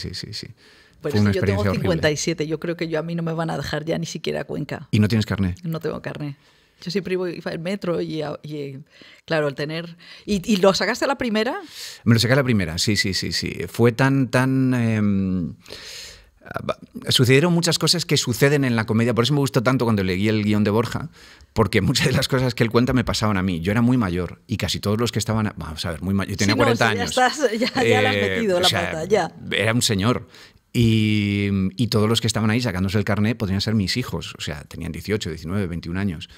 Pues fue una yo tengo experiencia 57, horrible. Yo creo que a mí no me van a dejar ya ni siquiera Cuenca. ¿Y no tienes carné? No tengo carné. Yo siempre iba al metro y claro, al tener... ¿Y lo sacaste a la primera? Me lo saqué a la primera, sí. Fue tan... Sucedieron muchas cosas que suceden en la comedia, por eso me gustó tanto cuando leí el guión de Borja, porque muchas de las cosas que él cuenta me pasaban a mí. Yo era muy mayor y casi todos los que estaban... Vamos a ver, muy mayor. Yo tenía 40 años. Ya la has metido la pata, ya. Era un señor. Y todos los que estaban ahí sacándose el carné podrían ser mis hijos. O sea, tenían 18, 19, 21 años.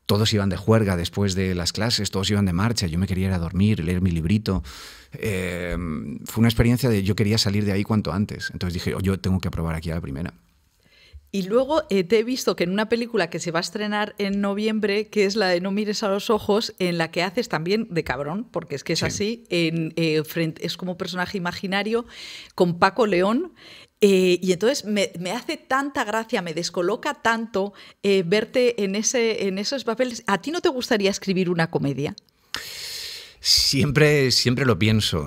Todos iban de juerga después de las clases, todos iban de marcha. Yo me quería ir a dormir, leer mi librito. Fue una experiencia de yo quería salir de ahí cuanto antes. Entonces dije, yo tengo que probar aquí a la primera. Y luego te he visto que en una película que se va a estrenar en noviembre, que es la de No mires a los ojos, en la que haces también de cabrón, porque es que es así, es como personaje imaginario, con Paco León. Y entonces me hace tanta gracia, me descoloca tanto verte en esos papeles. ¿A ti no te gustaría escribir una comedia? Siempre lo pienso.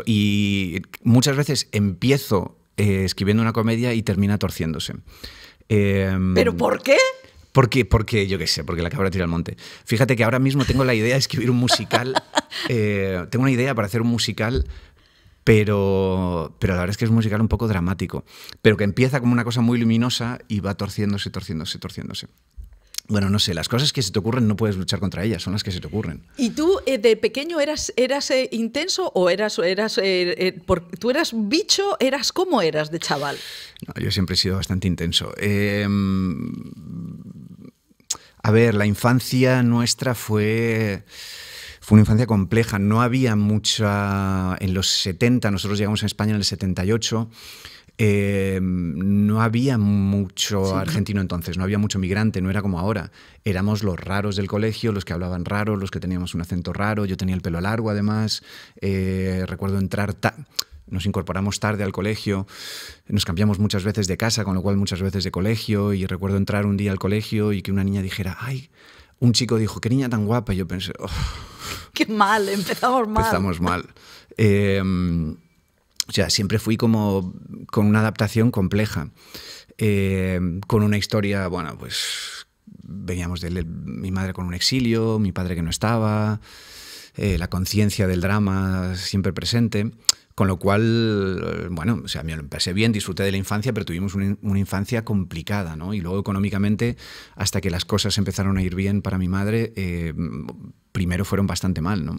Y muchas veces empiezo escribiendo una comedia y termina torciéndose. ¿Pero por qué? Porque yo qué sé, porque la cabra tira al monte. Fíjate que ahora mismo tengo la idea de escribir un musical. Tengo una idea para hacer un musical, pero la verdad es que es un musical un poco dramático. Pero que empieza como una cosa muy luminosa y va torciéndose. Bueno, no sé, las cosas que se te ocurren no puedes luchar contra ellas, son las que se te ocurren. ¿Y tú de pequeño eras intenso o tú eras bicho? ¿Cómo eras de chaval? No, yo siempre he sido bastante intenso. A ver, la infancia nuestra fue una infancia compleja. No había mucha... En los 70, nosotros llegamos a España en el 78... no había mucho argentino entonces, no había mucho migrante, no era como ahora. Éramos los raros del colegio, los que hablaban raro, los que teníamos un acento raro. Yo tenía el pelo largo, además. Recuerdo entrar... Nos incorporamos tarde al colegio, nos cambiamos muchas veces de casa, con lo cual muchas veces de colegio. Y recuerdo entrar un día al colegio y que una niña dijera, ¡ay! Un chico dijo, ¡qué niña tan guapa! Y yo pensé, ¡oh! ¡Qué mal! Empezamos mal. O sea, siempre fui como con una adaptación compleja, con una historia, bueno, pues veníamos de mi madre con un exilio, mi padre que no estaba, la conciencia del drama siempre presente, con lo cual, bueno, o sea, me lo empecé bien, disfruté de la infancia, pero tuvimos una infancia complicada, ¿no? Y luego económicamente, hasta que las cosas empezaron a ir bien para mi madre, primero fueron bastante mal, ¿no?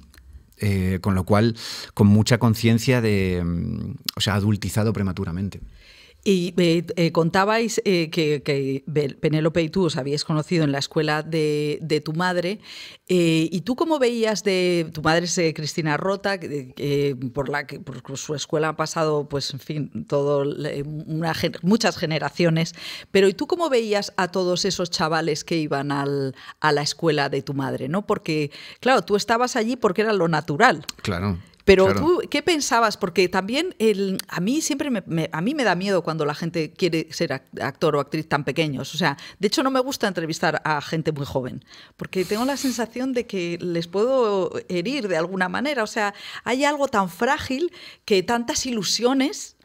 Con lo cual, con mucha conciencia o sea, adultizado prematuramente. Y contabais que Penélope y tú os habíais conocido en la escuela de tu madre. ¿Y tú cómo veías tu madre es Cristina Rota, por su escuela han pasado, pues, en fin, muchas generaciones? Pero ¿y tú cómo veías a todos esos chavales que iban a la escuela de tu madre, ¿no? Porque, claro, tú estabas allí porque era lo natural. Claro. Pero claro. ¿tú qué pensabas? Porque también a mí siempre me da miedo cuando la gente quiere ser actor o actriz tan pequeños. O sea, de hecho no me gusta entrevistar a gente muy joven, porque tengo la sensación de que les puedo herir de alguna manera. O sea, hay algo tan frágil, que tantas ilusiones,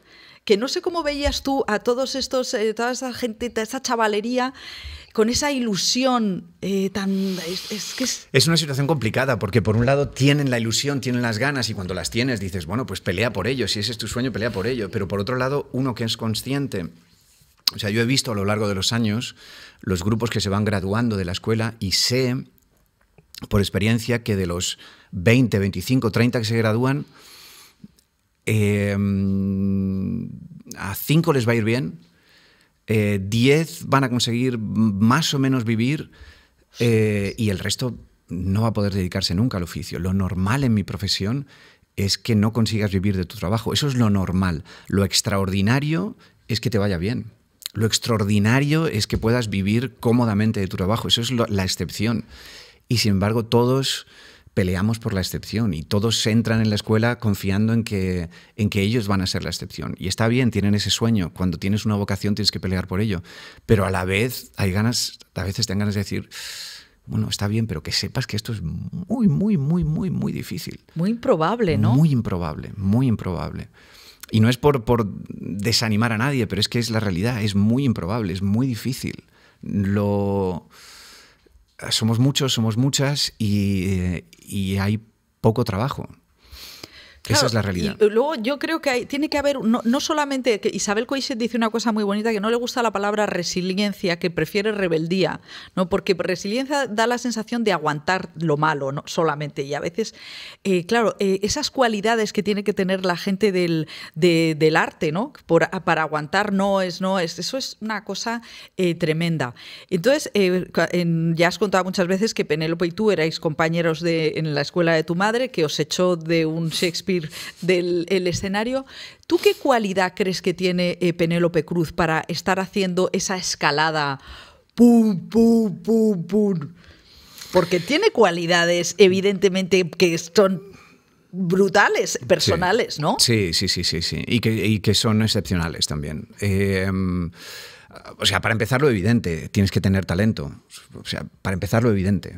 que no sé cómo veías tú a todos estos, toda esa gente, toda esa chavalería con esa ilusión tan... Es una situación complicada porque por un lado tienen la ilusión, tienen las ganas y cuando las tienes dices, bueno, pues pelea por ello, si ese es tu sueño, pelea por ello. Pero por otro lado, uno que es consciente... O sea, yo he visto a lo largo de los años los grupos que se van graduando de la escuela y sé por experiencia que de los 20, 25, 30 que se gradúan, a 5 les va a ir bien, 10 van a conseguir más o menos vivir y el resto no va a poder dedicarse nunca al oficio. Lo normal en mi profesión es que no consigas vivir de tu trabajo. Eso es lo normal. Lo extraordinario es que te vaya bien. Lo extraordinario es que puedas vivir cómodamente de tu trabajo. Eso es la excepción. Y sin embargo, todos peleamos por la excepción y todos entran en la escuela confiando en que ellos van a ser la excepción. Y está bien, tienen ese sueño. Cuando tienes una vocación tienes que pelear por ello. Pero a la vez a veces te dan ganas de decir, bueno, está bien, pero que sepas que esto es muy, muy, muy, muy, muy difícil. Muy improbable, ¿no? Muy improbable, muy improbable. Y no es por desanimar a nadie, pero es que es la realidad, es muy improbable, es muy difícil. Somos muchos, somos muchas y hay poco trabajo. Claro, esa es la realidad. Y luego yo creo que tiene que haber, no solamente, que Isabel Coixet dice una cosa muy bonita, que no le gusta la palabra resiliencia, que prefiere rebeldía, ¿no? Porque resiliencia da la sensación de aguantar lo malo, ¿no? Solamente. Y a veces, claro, esas cualidades que tiene que tener la gente del arte, ¿no? Para aguantar eso es una cosa tremenda. Entonces, ya has contado muchas veces que Penélope y tú erais compañeros en la escuela de tu madre, que os echó de un Shakespeare del escenario. ¿Tú qué cualidad crees que tiene Penélope Cruz para estar haciendo esa escalada? ¡Pum, pum, pum, pum! Porque tiene cualidades, evidentemente, que son brutales, personales, sí. ¿no? Sí. Y que son excepcionales también. O sea, para empezar lo evidente, tienes que tener talento. O sea, para empezar lo evidente.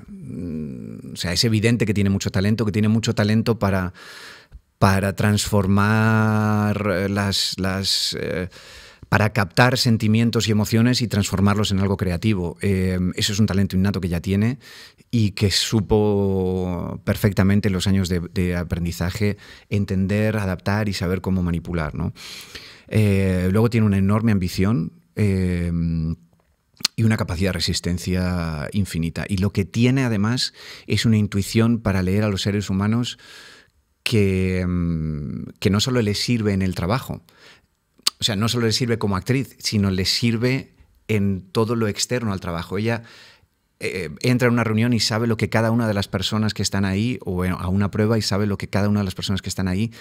O sea, es evidente que tiene mucho talento para transformar para captar sentimientos y emociones y transformarlos en algo creativo. Eso es un talento innato que ya tiene y que supo perfectamente en los años de aprendizaje entender, adaptar y saber cómo manipular, ¿no? Luego tiene una enorme ambición y una capacidad de resistencia infinita. Y lo que tiene además es una intuición para leer a los seres humanos que no solo le sirve en el trabajo, o sea, no solo le sirve como actriz, sino le sirve en todo lo externo al trabajo. Ella entra en una reunión y sabe lo que cada una de las personas que están ahí, o a una prueba y sabe lo que cada una de las personas que están ahí,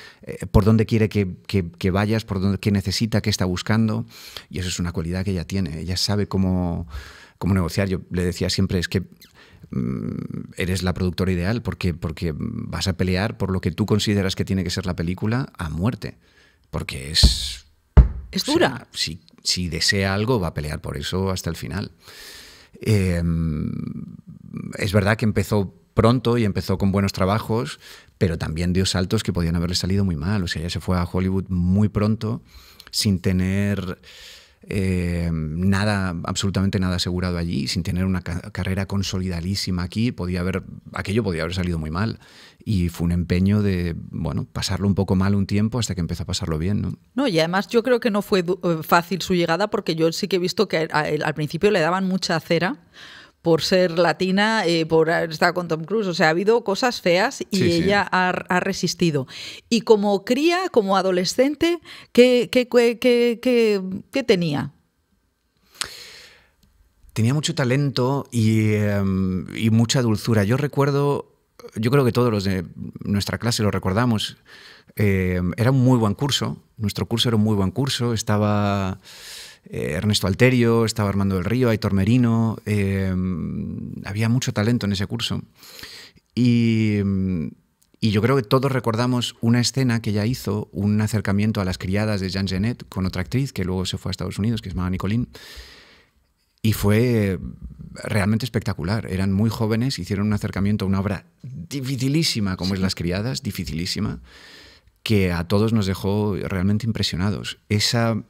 por dónde quiere que vayas, qué necesita, qué está buscando. Y eso es una cualidad que ella tiene. Ella sabe cómo negociar. Yo le decía siempre, es que eres la productora ideal porque vas a pelear por lo que tú consideras que tiene que ser la película a muerte, porque es dura. Sea, si desea algo va a pelear por eso hasta el final. Es verdad que empezó pronto y empezó con buenos trabajos, pero también dio saltos que podían haberle salido muy mal. O sea, ella se fue a Hollywood muy pronto sin tener absolutamente nada asegurado allí, sin tener una carrera consolidadísima aquí. Aquello podía haber salido muy mal y fue un empeño de, bueno, pasarlo un poco mal un tiempo hasta que empezó a pasarlo bien, ¿no? No, y además yo creo que no fue fácil su llegada, porque yo sí que he visto que al principio le daban mucha cera por ser latina, por estar con Tom Cruise. O sea, ha habido cosas feas y sí, ella sí. ha resistido. Y como cría, como adolescente, ¿qué tenía? Tenía mucho talento y mucha dulzura. Yo creo que todos los de nuestra clase lo recordamos. Era un muy buen curso. Nuestro curso era un muy buen curso. Estaba Ernesto Alterio, estaba Armando del Río, Aitor Merino. Había mucho talento en ese curso. Y yo creo que todos recordamos una escena que ella hizo, un acercamiento a las criadas de Jean Genet con otra actriz que luego se fue a Estados Unidos, que se llamaba Nicolín. Y fue realmente espectacular. Eran muy jóvenes, hicieron un acercamiento a una obra dificilísima como es Las criadas, dificilísima, que a todos nos dejó realmente impresionados. Esa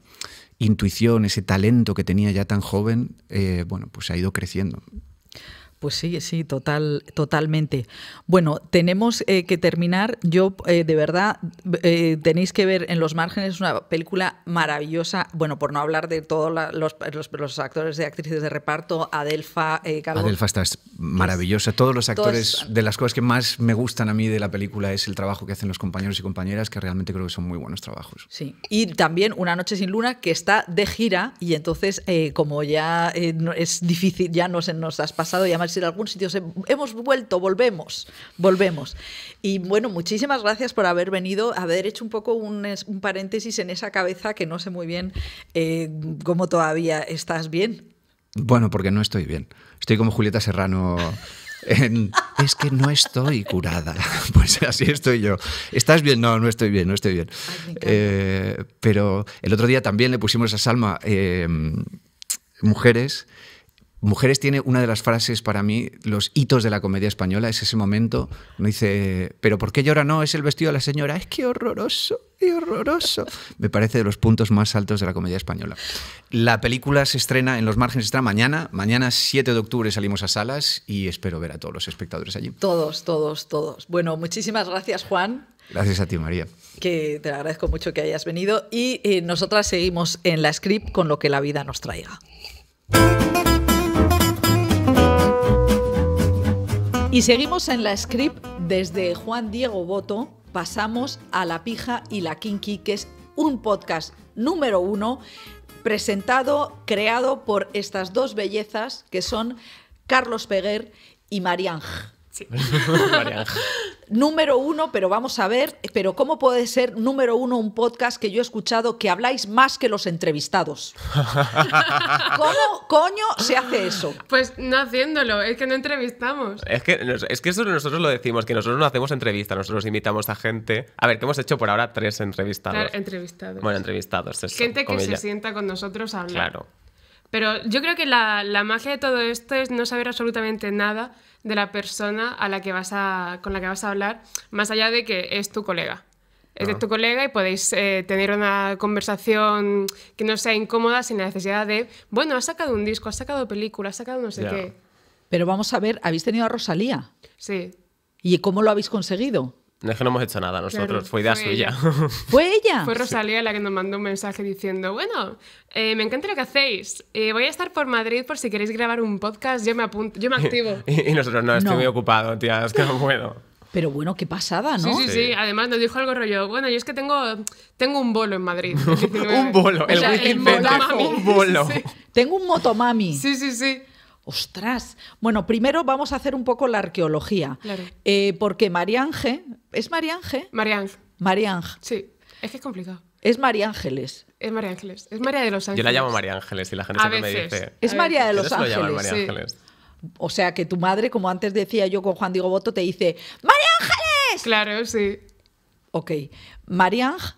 intuición, ese talento que tenía ya tan joven, bueno, pues ha ido creciendo. Pues sí, totalmente. Bueno, tenemos que terminar. Yo, de verdad, tenéis que ver En los márgenes, es una película maravillosa. Bueno, por no hablar de todos los actores y actrices de reparto, Adelfa, Calvo. Adelfa está maravillosa. Todos los actores, de las cosas que más me gustan a mí de la película es el trabajo que hacen los compañeros y compañeras, que realmente creo que son muy buenos trabajos. Sí, y también Una noche sin luna, que está de gira, y entonces, como ya es difícil, ya nos has pasado, y además en algún sitio hemos vuelto, volvemos. Y bueno, muchísimas gracias por haber venido, haber hecho un poco un paréntesis en esa cabeza que no sé muy bien cómo todavía estás bien. Bueno, porque no estoy bien. Estoy como Julieta Serrano es que no estoy curada. Pues así estoy yo. ¿Estás bien? No, no estoy bien. Ay, pero el otro día también le pusimos a Salma Mujeres tiene una de las frases para mí, los hitos de la comedia española, es ese momento, uno dice, ¿pero por qué llora? No, es el vestido de la señora, es que horroroso, y horroroso. Me parece de los puntos más altos de la comedia española. La película se estrena en Los Márgenes, está mañana 7 de octubre salimos a salas y espero ver a todos los espectadores allí. Todos. Bueno, muchísimas gracias, Juan. Gracias a ti, María. Que te agradezco mucho que hayas venido y nosotras seguimos en La Script con lo que la vida nos traiga. Y seguimos en La Script. Desde Juan Diego Boto pasamos a La Pija y la Kinky, que es un podcast número 1 presentado, creado por estas dos bellezas que son Carlos Peguer y Mariange. Sí. Número 1, pero vamos a ver, pero ¿cómo puede ser número 1 un podcast que yo he escuchado que habláis más que los entrevistados? ¿Cómo coño se hace eso? Pues no haciéndolo, es que no entrevistamos. Es que eso nosotros lo decimos, que nosotros no hacemos entrevistas, nosotros invitamos a gente. A ver, que hemos hecho por ahora 3 entrevistados. Claro, entrevistados. Bueno, entrevistados. Eso, gente que se sienta con nosotros a hablar. Claro. Pero yo creo que la magia de todo esto es no saber absolutamente nada de la persona con la que vas a hablar, más allá de que es tu colega. Es de tu colega y podéis tener una conversación que no sea incómoda sin la necesidad de, bueno, has sacado un disco, has sacado película, has sacado no sé qué. Pero vamos a ver, ¿habéis tenido a Rosalía? Sí. ¿Y cómo lo habéis conseguido? No es que no hemos hecho nada nosotros, Claro, fue idea suya. ¿Fue ella? Fue Rosalía la que nos mandó un mensaje diciendo, bueno, me encanta lo que hacéis, voy a estar por Madrid por si queréis grabar un podcast, yo me apunto, yo me activo. y nosotros, no, estoy No. muy ocupado, tía, es que no puedo. Pero bueno, qué pasada, ¿no? Sí. Además nos dijo algo rollo, bueno, yo es que tengo un bolo en Madrid. Un bolo, O sea, el motomami. Un bolo. Sí. Tengo un motomami. Sí. ¡Ostras! Bueno, primero vamos a hacer un poco la arqueología. Claro. Porque Mariange... ¿Es Mariange? Mariange. Mariange. Sí, es que es complicado. Es María Ángeles. Es María Ángeles. Es María de los Ángeles. Yo la llamo María Ángeles y la gente A siempre me veces. dice... Es A María de veces. los Ellos lo llaman Ángeles. María sí. Ángeles. O sea, que tu madre, como antes decía yo con Juan Diego Boto, te dice ¡María Ángeles! Claro, sí. Ok. Mariange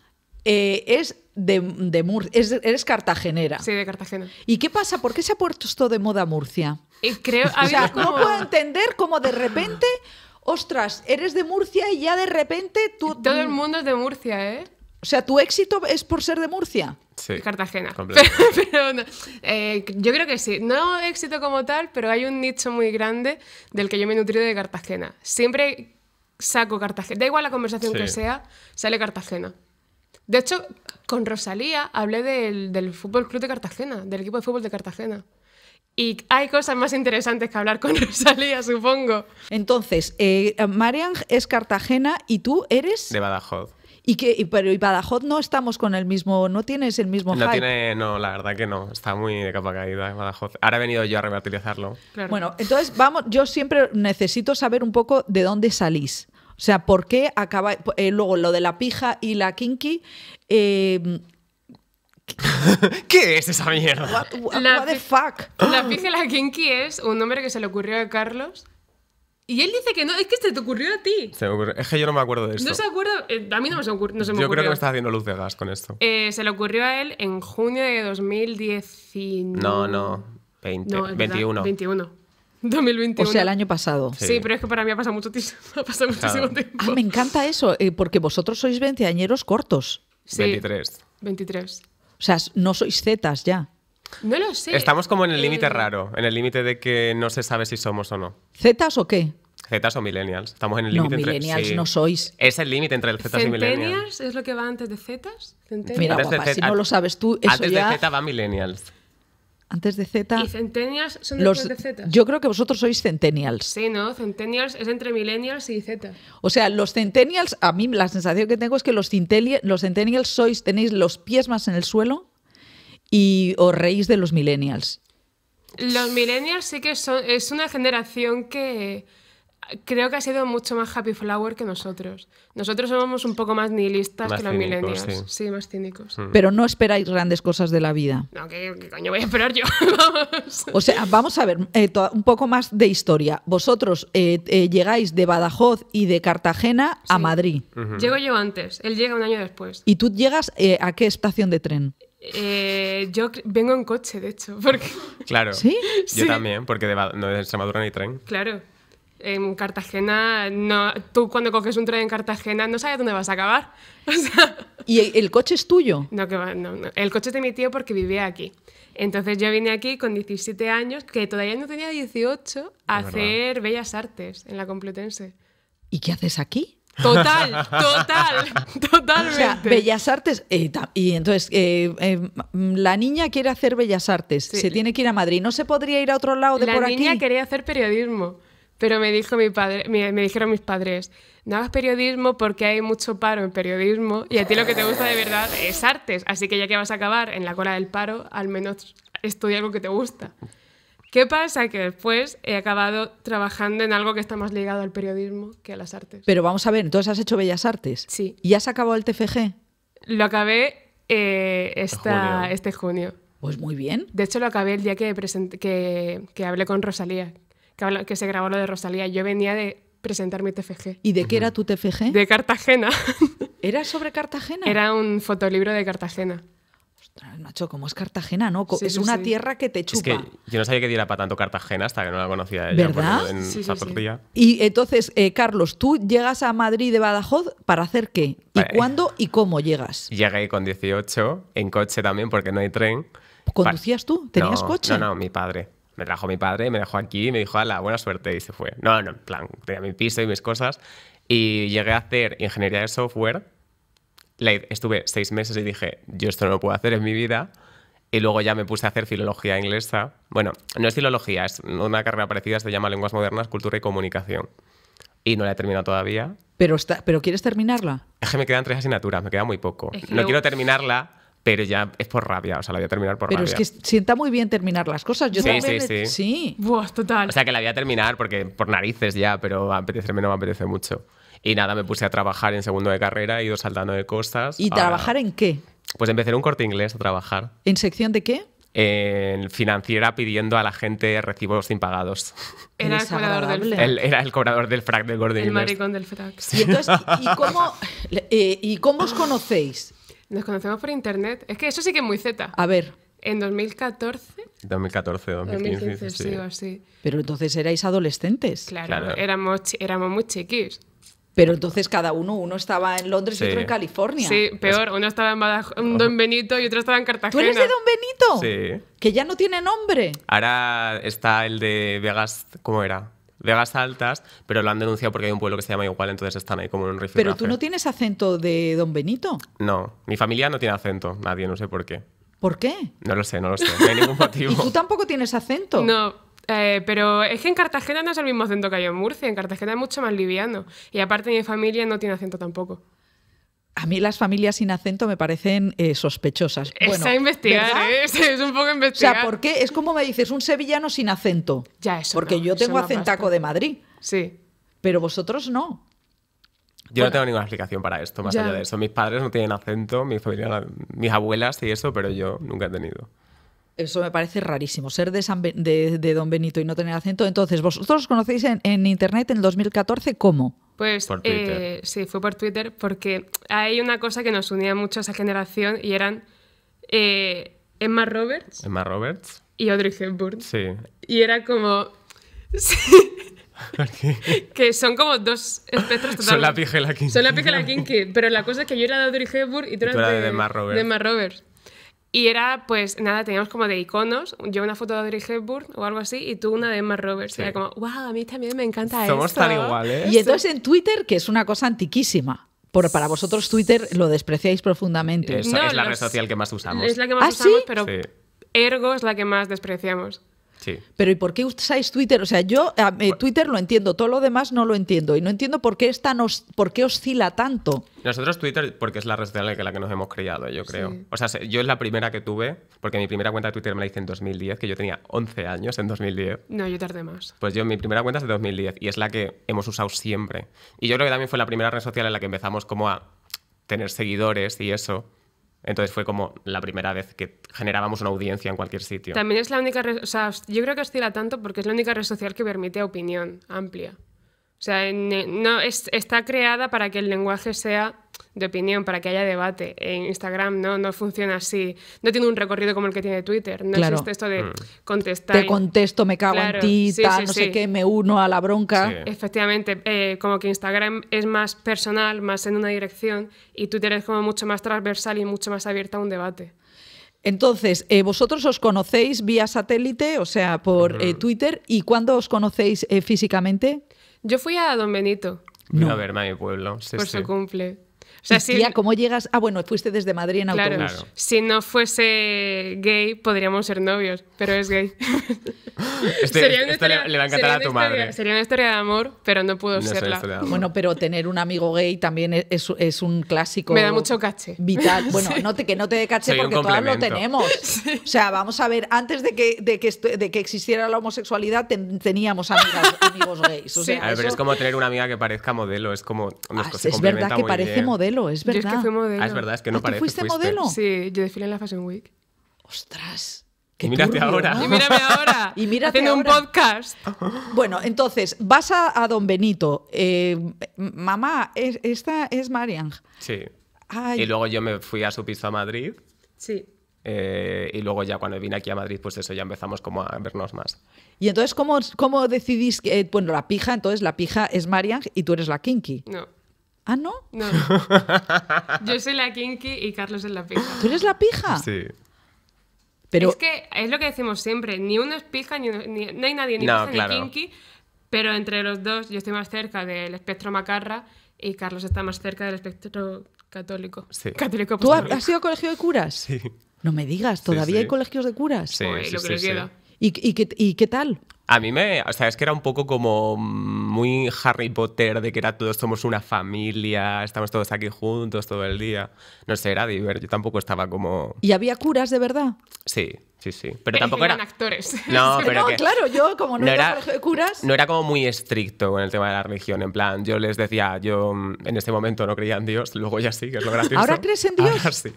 es de Murcia. Eres cartagenera. Sí, de Cartagena. ¿Y qué pasa? ¿Por qué se ha puesto de moda Murcia? Y creo... O sea, había no como- puedo entender cómo de repente, ostras, eres de Murcia y ya de repente tú... Todo el mundo es de Murcia, ¿eh? O sea, ¿tu éxito es por ser de Murcia? Sí. Cartagena. Completamente. Pero no, yo creo que sí. No éxito como tal, pero hay un nicho muy grande del que yo me he nutrido de Cartagena. Siempre saco Cartagena. Da igual la conversación Sí. que sea, sale Cartagena. De hecho, con Rosalía hablé del Fútbol Club de Cartagena, del equipo de fútbol de Cartagena. Y hay cosas más interesantes que hablar con Rosalía, supongo. Entonces, Mariange es Cartagena y tú eres... De Badajoz. Pero Badajoz no estamos con el mismo... No tienes el mismo hype. No, la verdad que no. Está muy de capa caída Badajoz. Ahora he venido yo a revitalizarlo. Claro. Bueno, entonces vamos, yo siempre necesito saber un poco de dónde salís. O sea, ¿por qué acaba luego lo de la pija y la kinky? ¿Qué es esa mierda? What the fuck? La fija y la kinky es un nombre que se le ocurrió a Carlos. Y él dice que no, es que se te ocurrió a ti. Se me ocurre- Es que yo no me acuerdo de esto. No se acuerda, a mí no se me yo ocurrió. creo que me estás haciendo luz de gas con esto. Se le ocurrió a él en junio de 2019. No, 20, No, es verdad, 21. 21. 2021. O sea, el año pasado. Sí, pero es que para mí ha pasado muchísimo tiempo. Ah, me encanta eso, porque vosotros sois veinteañeros cortos. Sí, 23. 23. O sea, no sois zetas ya. No lo sé. Estamos como en el límite raro, en el límite de que no se sabe si somos o no. ¿Zetas o qué? Zetas o millennials. Estamos en el No, límite entre... millennials sí. no sois. Es el límite entre el Zetas y millennials. ¿Centennials es lo que va antes de Zetas? Mira, Antes de guapa, si Z- no lo sabes tú, eso Antes ya... de Z va millennials. Antes de Z... ¿Y Centennials son Los, después de Zetas? yo creo que vosotros sois centennials. Sí, ¿no? Centennials es entre millennials y Z. O sea, los centennials, a mí la sensación que tengo es que los centennials tenéis los pies más en el suelo y os reís de los millennials. Los millennials sí que es una generación que creo que ha sido mucho más happy flower que nosotros. Nosotros somos un poco más nihilistas Más que los cínicos, millennials. sí. Sí, más cínicos. Pero no esperáis grandes cosas de la vida. No, ¿qué coño voy a esperar yo? Vamos. O sea, vamos a ver, un poco más de historia. Vosotros llegáis de Badajoz y de Cartagena a Sí. Madrid. Llego yo antes, él llega un año después. ¿Y tú llegas a qué estación de tren? Yo vengo en coche, de hecho, porque, Claro. ¿Sí? Yo Sí. también, porque no de Extremadura ni tren. claro, en Cartagena, no, tú cuando coges un tren en Cartagena no sabes dónde vas a acabar. O sea, ¿Y el coche es tuyo? no, no. El coche es de mi tío porque vivía aquí. Entonces yo vine aquí con 17 años, que todavía no tenía 18, a Es hacer Bellas Artes en la Complutense. ¿Y qué haces aquí? Totalmente. O sea, Bellas Artes. Y entonces, la niña quiere hacer Bellas Artes, Sí. se tiene que ir a Madrid. ¿No se podría ir a otro lado de La por niña aquí? quería hacer periodismo, pero me dijo mi padre, me dijeron mis padres, no hagas periodismo porque hay mucho paro en periodismo y a ti lo que te gusta de verdad es artes, así que ya que vas a acabar en la cola del paro, al menos estudia algo que te gusta. ¿Qué pasa? Que después he acabado trabajando en algo que está más ligado al periodismo que a las artes. Pero vamos a ver, entonces has hecho Bellas Artes. Sí. ¿Y has acabado el TFG? Lo acabé Junio. este junio. Pues muy bien. De hecho, lo acabé el día que hablé con Rosalía, que se grabó lo de Rosalía. Yo venía de presentar mi TFG. ¿Y de qué era tu TFG? De Cartagena. ¿Era sobre Cartagena? Era un fotolibro de Cartagena. Ostras, macho, ¿cómo es Cartagena, no? Sí, Es sí, una sí. tierra que te Es chupa. que yo no sabía que diera para tanto Cartagena hasta que no la conocía a ella. ¿Verdad? porque En Sí, sí, esa sí. tortilla. Y entonces, Carlos, tú llegas a Madrid de Badajoz ¿para hacer qué? ¿Y Vale. cuándo y cómo llegas? Llegué con 18, en coche también porque no hay tren. ¿Conducías tú? ¿Tenías No, coche? No, mi padre. Me trajo mi padre, me dejó aquí y me dijo, hala, buena suerte, y se fue. No, en plan, tenía mi piso y mis cosas. Y llegué a hacer ingeniería de software. Estuve 6 meses y dije, yo esto no lo puedo hacer en mi vida. Y luego ya me puse a hacer filología inglesa. Bueno, no es filología, es una carrera parecida, se llama Lenguas Modernas, Cultura y Comunicación. Y no la he terminado todavía. Pero ¿quieres terminarla? Es que me quedan 3 asignaturas, me queda muy poco. Es que No luego- quiero terminarla, pero ya es por rabia, o sea, la voy a terminar por Pero rabia. es que sienta muy bien terminar las cosas. Yo Sí, también sí. sí. Buah, total. O sea, que la voy a terminar porque por narices ya, pero apetecerme no me apetece mucho. Y nada, me puse a trabajar en segundo de carrera, he ido saltando de cosas. ¿Y Ahora, trabajar en qué? Pues empecé en un Corte Inglés a trabajar. ¿En sección de qué? En financiera pidiendo a la gente recibos impagados. Era el Eres cobrador del agradable. frac. Él era el cobrador del frac del Corte El Inglés. maricón del frac. Y entonces, ¿y cómo os conocéis? Nos conocemos por internet. Es que eso sí que es muy Z. A ver, En 2014, 2014, 2015, 2015, sí. sí, o así. pero entonces erais adolescentes. Claro, Claro. éramos muy chiquis. Pero entonces cada uno estaba en Londres y Sí. otro en California. Sí, peor. Uno estaba en Don Benito y otro estaba en Cartagena. ¿Tú eres de Don Benito? Sí. Que ya no tiene nombre. Ahora está el de Vegas, ¿cómo era? Vegas Altas, pero lo han denunciado porque hay un pueblo que se llama igual, entonces están ahí como en un rifirrafe. Pero tú no tienes acento de Don Benito. No, mi familia no tiene acento, nadie, no sé por qué. ¿Por qué? No lo sé, no hay ningún motivo. ¿Y tú tampoco tienes acento? No, pero es que en Cartagena no es el mismo acento que hay en Murcia. En Cartagena es mucho más liviano. Y aparte mi familia no tiene acento tampoco. A mí las familias sin acento me parecen sospechosas. Es a investigar, ¿verdad? ¿eh? Es un poco O investigar. sea, ¿por qué? Es como me dices, un sevillano sin acento. Ya, eso Porque no, yo eso tengo no acentaco basta. de Madrid, Sí. pero vosotros no. Yo no tengo ninguna explicación para esto, más Ya. allá de eso. Mis padres no tienen acento, mi familia, mis abuelas y eso, pero yo nunca he tenido. Eso me parece rarísimo, ser de Don Benito y no tener acento. Entonces, ¿vosotros os conocéis en Internet en 2014 cómo? Pues Por Twitter. sí, fue por Twitter porque hay una cosa que nos unía mucho a esa generación y eran Emma Roberts Emma Roberts, y Audrey Hepburn. sí. Y era como... Que son como dos espectros totalmente. Son la pija y la kinky. Son la pija y la kinky. Pero la cosa es que yo era de Audrey Hepburn y tú eras de Emma Roberts. de Emma Roberts. Y era, pues, nada, teníamos como de iconos. Yo una foto de Audrey Hepburn o algo así y tú una de Emma Roberts. Sí. Y era como, wow, a mí también me encanta Somos esto. tan iguales. Y entonces en Twitter, que es una cosa antiquísima. Para vosotros Twitter lo despreciáis profundamente. Eso No, es la red los- social que más usamos. Es la que más ¿Ah, usamos, sí? pero Sí. ergo es la que más despreciamos. Sí. Pero ¿y por qué usáis Twitter? O sea, yo Twitter lo entiendo, todo lo demás no lo entiendo. Y no entiendo por qué, por qué oscila tanto. Nosotros Twitter, porque es la red social en la que nos hemos criado, yo creo. Sí. O sea, yo es la primera que tuve, porque mi primera cuenta de Twitter me la hice en 2010, que yo tenía 11 años en 2010. No, yo tardé más. Pues mi primera cuenta es de 2010 y es la que hemos usado siempre. Y yo creo que también fue la primera red social en la que empezamos como a tener seguidores y eso. Entonces fue como la primera vez que generábamos una audiencia en cualquier sitio. También es la única red, o sea, yo creo que oscila tanto porque es la única red social que permite opinión amplia. O sea, está creada para que el lenguaje sea de opinión, para que haya debate. En Instagram no funciona así. No tiene un recorrido como el que tiene Twitter. No Claro. existe esto de contestar. Te contesto, me cago Claro, en ti, sí, tal, sí, no sí. sé qué, me uno a la bronca. Sí. Efectivamente, como que Instagram es más personal, más en una dirección, y Twitter es como mucho más transversal y mucho más abierta a un debate. Entonces, vosotros os conocéis vía satélite, o sea, por Twitter, ¿y cuándo os conocéis físicamente? Yo fui a Don Benito Vino a verme a mi pueblo. Sí, por sí. su cumple. O sea, si, Tía, ¿cómo llegas? Ah, bueno, fuiste desde Madrid en claro, autobús. Claro. si no fuese gay, podríamos ser novios, pero es gay. Esto le va a encantar a tu madre. Sería una historia de amor, pero no pudo No sé, serla. esto le da- Bueno, pero tener un amigo gay también es un clásico. Me da mucho caché. Vital. Bueno, que no te dé caché Soy un porque todas lo complemento. tenemos. O sea, vamos a ver, antes de que existiera la homosexualidad, teníamos amigos gays. O Sí. sea, A ver, pero eso- es como tener una amiga que parezca modelo. Es como. se es verdad complementa que muy parece bien. modelo, es Yo es verdad. que fui modelo. Ah, es verdad, es que no ¿tú parece. fuiste modelo? Sí, yo desfilé en la Fashion Week. Ostras. Y mírate ahora. ¿no? Y mírame ahora, Y mírate haciendo ahora. un podcast. Bueno, entonces, vas a Don Benito. Mamá, esta es Marian. Sí. Ay. Y luego yo me fui a su piso a Madrid. Sí. Y luego ya cuando vine aquí a Madrid, pues eso, ya empezamos como a vernos más. Y entonces, ¿cómo decidís que, bueno, la pija es Marian y tú eres la kinky? No. Ah, ¿no? No. Yo soy la kinky y Carlos es la pija. ¿Tú eres la pija? Sí. Pero Es que es lo que decimos siempre, ni uno es pija, no hay nadie ni No, pija claro. ni kinky, pero entre los dos yo estoy más cerca del espectro macarra y Carlos está más cerca del espectro católico. Sí. Católico ¿tú apostólico. has ido a colegio de curas? Sí. No me digas, ¿todavía sí. hay colegios de curas? Sí, Joder, sí, lo que sí, le sí. queda. ¿Y qué tal? A mí o sea, es que era un poco como muy Harry Potter, de que era todos somos una familia, estamos todos aquí juntos todo el día. No sé, era divertido. Yo tampoco estaba como... ¿Y había curas de verdad? Sí. Pero tampoco eran era... actores. No, pero no, que... claro, yo como no, No he ido a era- colegio de curas... No era como muy estricto con el tema de la religión, en plan, yo les decía, yo en este momento no creía en Dios, luego ya sí, que es lo gracioso. ¿Ahora crees en Dios? Ahora sí.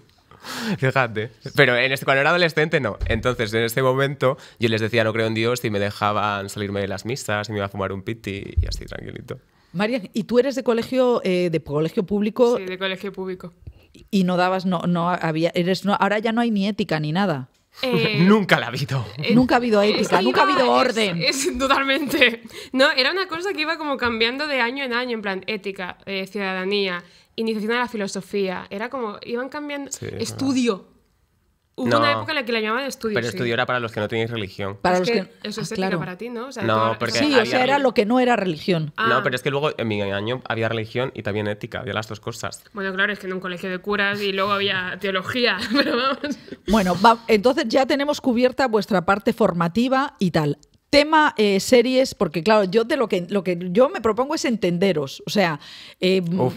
Fíjate. Pero cuando era adolescente no. Entonces, en ese momento, yo les decía no creo en Dios y me dejaban salirme de las misas y me iba a fumar un piti y así, tranquilito. Marian, ¿y tú eres de colegio público Sí, de colegio público. y no dabas, no había, ahora ya no hay ni ética ni nada? Nunca la ha habido. Nunca ha habido Es ética, que nunca ha iba- habido orden. Totalmente. No, era una cosa que iba como cambiando de año en año, en plan ética, ciudadanía, iniciación a la filosofía. Era como, iban cambiando. Sí, es Estudio. Hubo No. una época en la que la llamaban estudio. Pero sí. estudio era para los que no tenéis religión. Para Es los que que, eso es ah, ética claro. para ti, ¿no? O sea, No, tú- porque Sí, o había sea, era reli- lo que no era religión. Ah. No, pero es que luego en mi año había religión y también ética, había las dos cosas. Bueno, claro, es que en un colegio de curas y luego había teología, pero vamos. Bueno, entonces ya tenemos cubierta vuestra parte formativa y tal. Tema series, porque claro, yo de lo que yo me propongo es entenderos. O sea,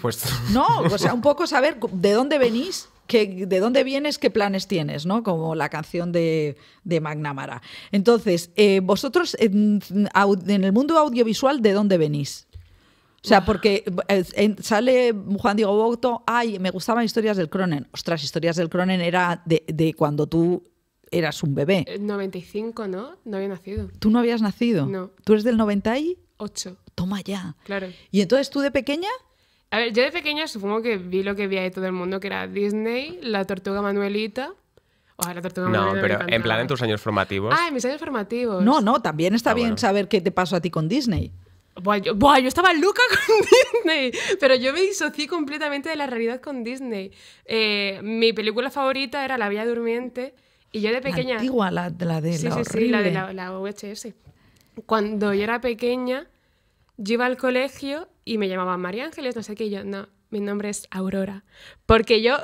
Pues... no, o sea, un poco saber de dónde venís, de dónde vienes, qué planes tienes, ¿no? Como la canción de McNamara. Entonces, vosotros en el mundo audiovisual, ¿de dónde venís? O sea, porque sale Juan Diego Botto, ay, me gustaban Historias del Cronen. Ostras, Historias del Cronen era de cuando tú eras un bebé. 95, ¿no? No había nacido. ¿Tú no habías nacido? No. ¿Tú eres del 90 y? 8, Toma ya. claro. ¿Y entonces tú de pequeña? A ver, yo de pequeña supongo que vi lo que vi ahí todo el mundo, que era Disney, La Tortuga Manuelita, La tortuga No, marina me pero en encantaba. plan en tus años formativos. Ah, en mis años formativos. No, también está bien bueno. saber qué te pasó a ti con Disney. Yo estaba loca con Disney, pero yo me disocié completamente de la realidad con Disney. Mi película favorita era La Bella Durmiente y yo de pequeña... La antigua, la de la Sí, la de horrible. la VHS. Cuando yo era pequeña, yo iba al colegio y me llamaban María Ángeles, no sé qué, y yo, no, mi nombre es Aurora. Porque yo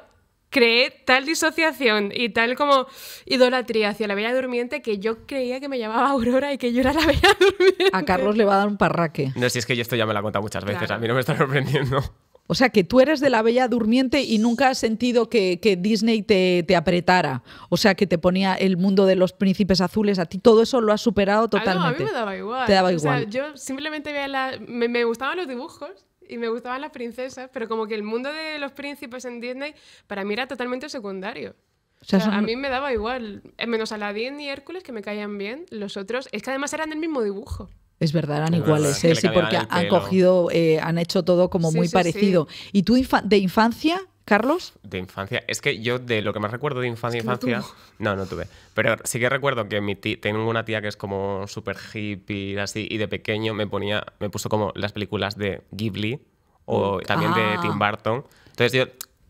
creé tal disociación y tal como idolatría hacia la Bella Durmiente que yo creía que me llamaba Aurora y que yo era la Bella Durmiente. A Carlos le va a dar un parraque. No, si es que yo esto ya me lo he contado muchas veces, Claro. a mí no me está sorprendiendo. O sea, que tú eres de la Bella Durmiente y nunca has sentido que Disney te apretara. O sea, que te ponía el mundo de los príncipes azules. A ti todo eso lo has superado No, totalmente. a mí me daba igual. Te daba O sea, igual. yo simplemente veía me gustaban los dibujos y me gustaban las princesas, pero como que el mundo de los príncipes en Disney para mí era totalmente secundario. O sea, O sea, son- a mí me daba igual, menos Aladdin y Hércules, que me caían bien. Los otros, es que además eran del mismo dibujo. Es verdad, eran Es iguales, verdad, que le sí, cambiaban porque el han pelo. cogido, han hecho todo como Sí, muy sí, parecido. ¿Y tú de infancia, Carlos? De infancia. Es que yo de lo que más recuerdo de infancia, Es que no infancia. No tuve. Pero sí que recuerdo que tengo una tía que es como súper hippie, así, y de pequeño me puso como las películas de Ghibli o también de Ah. Tim Burton. Entonces yo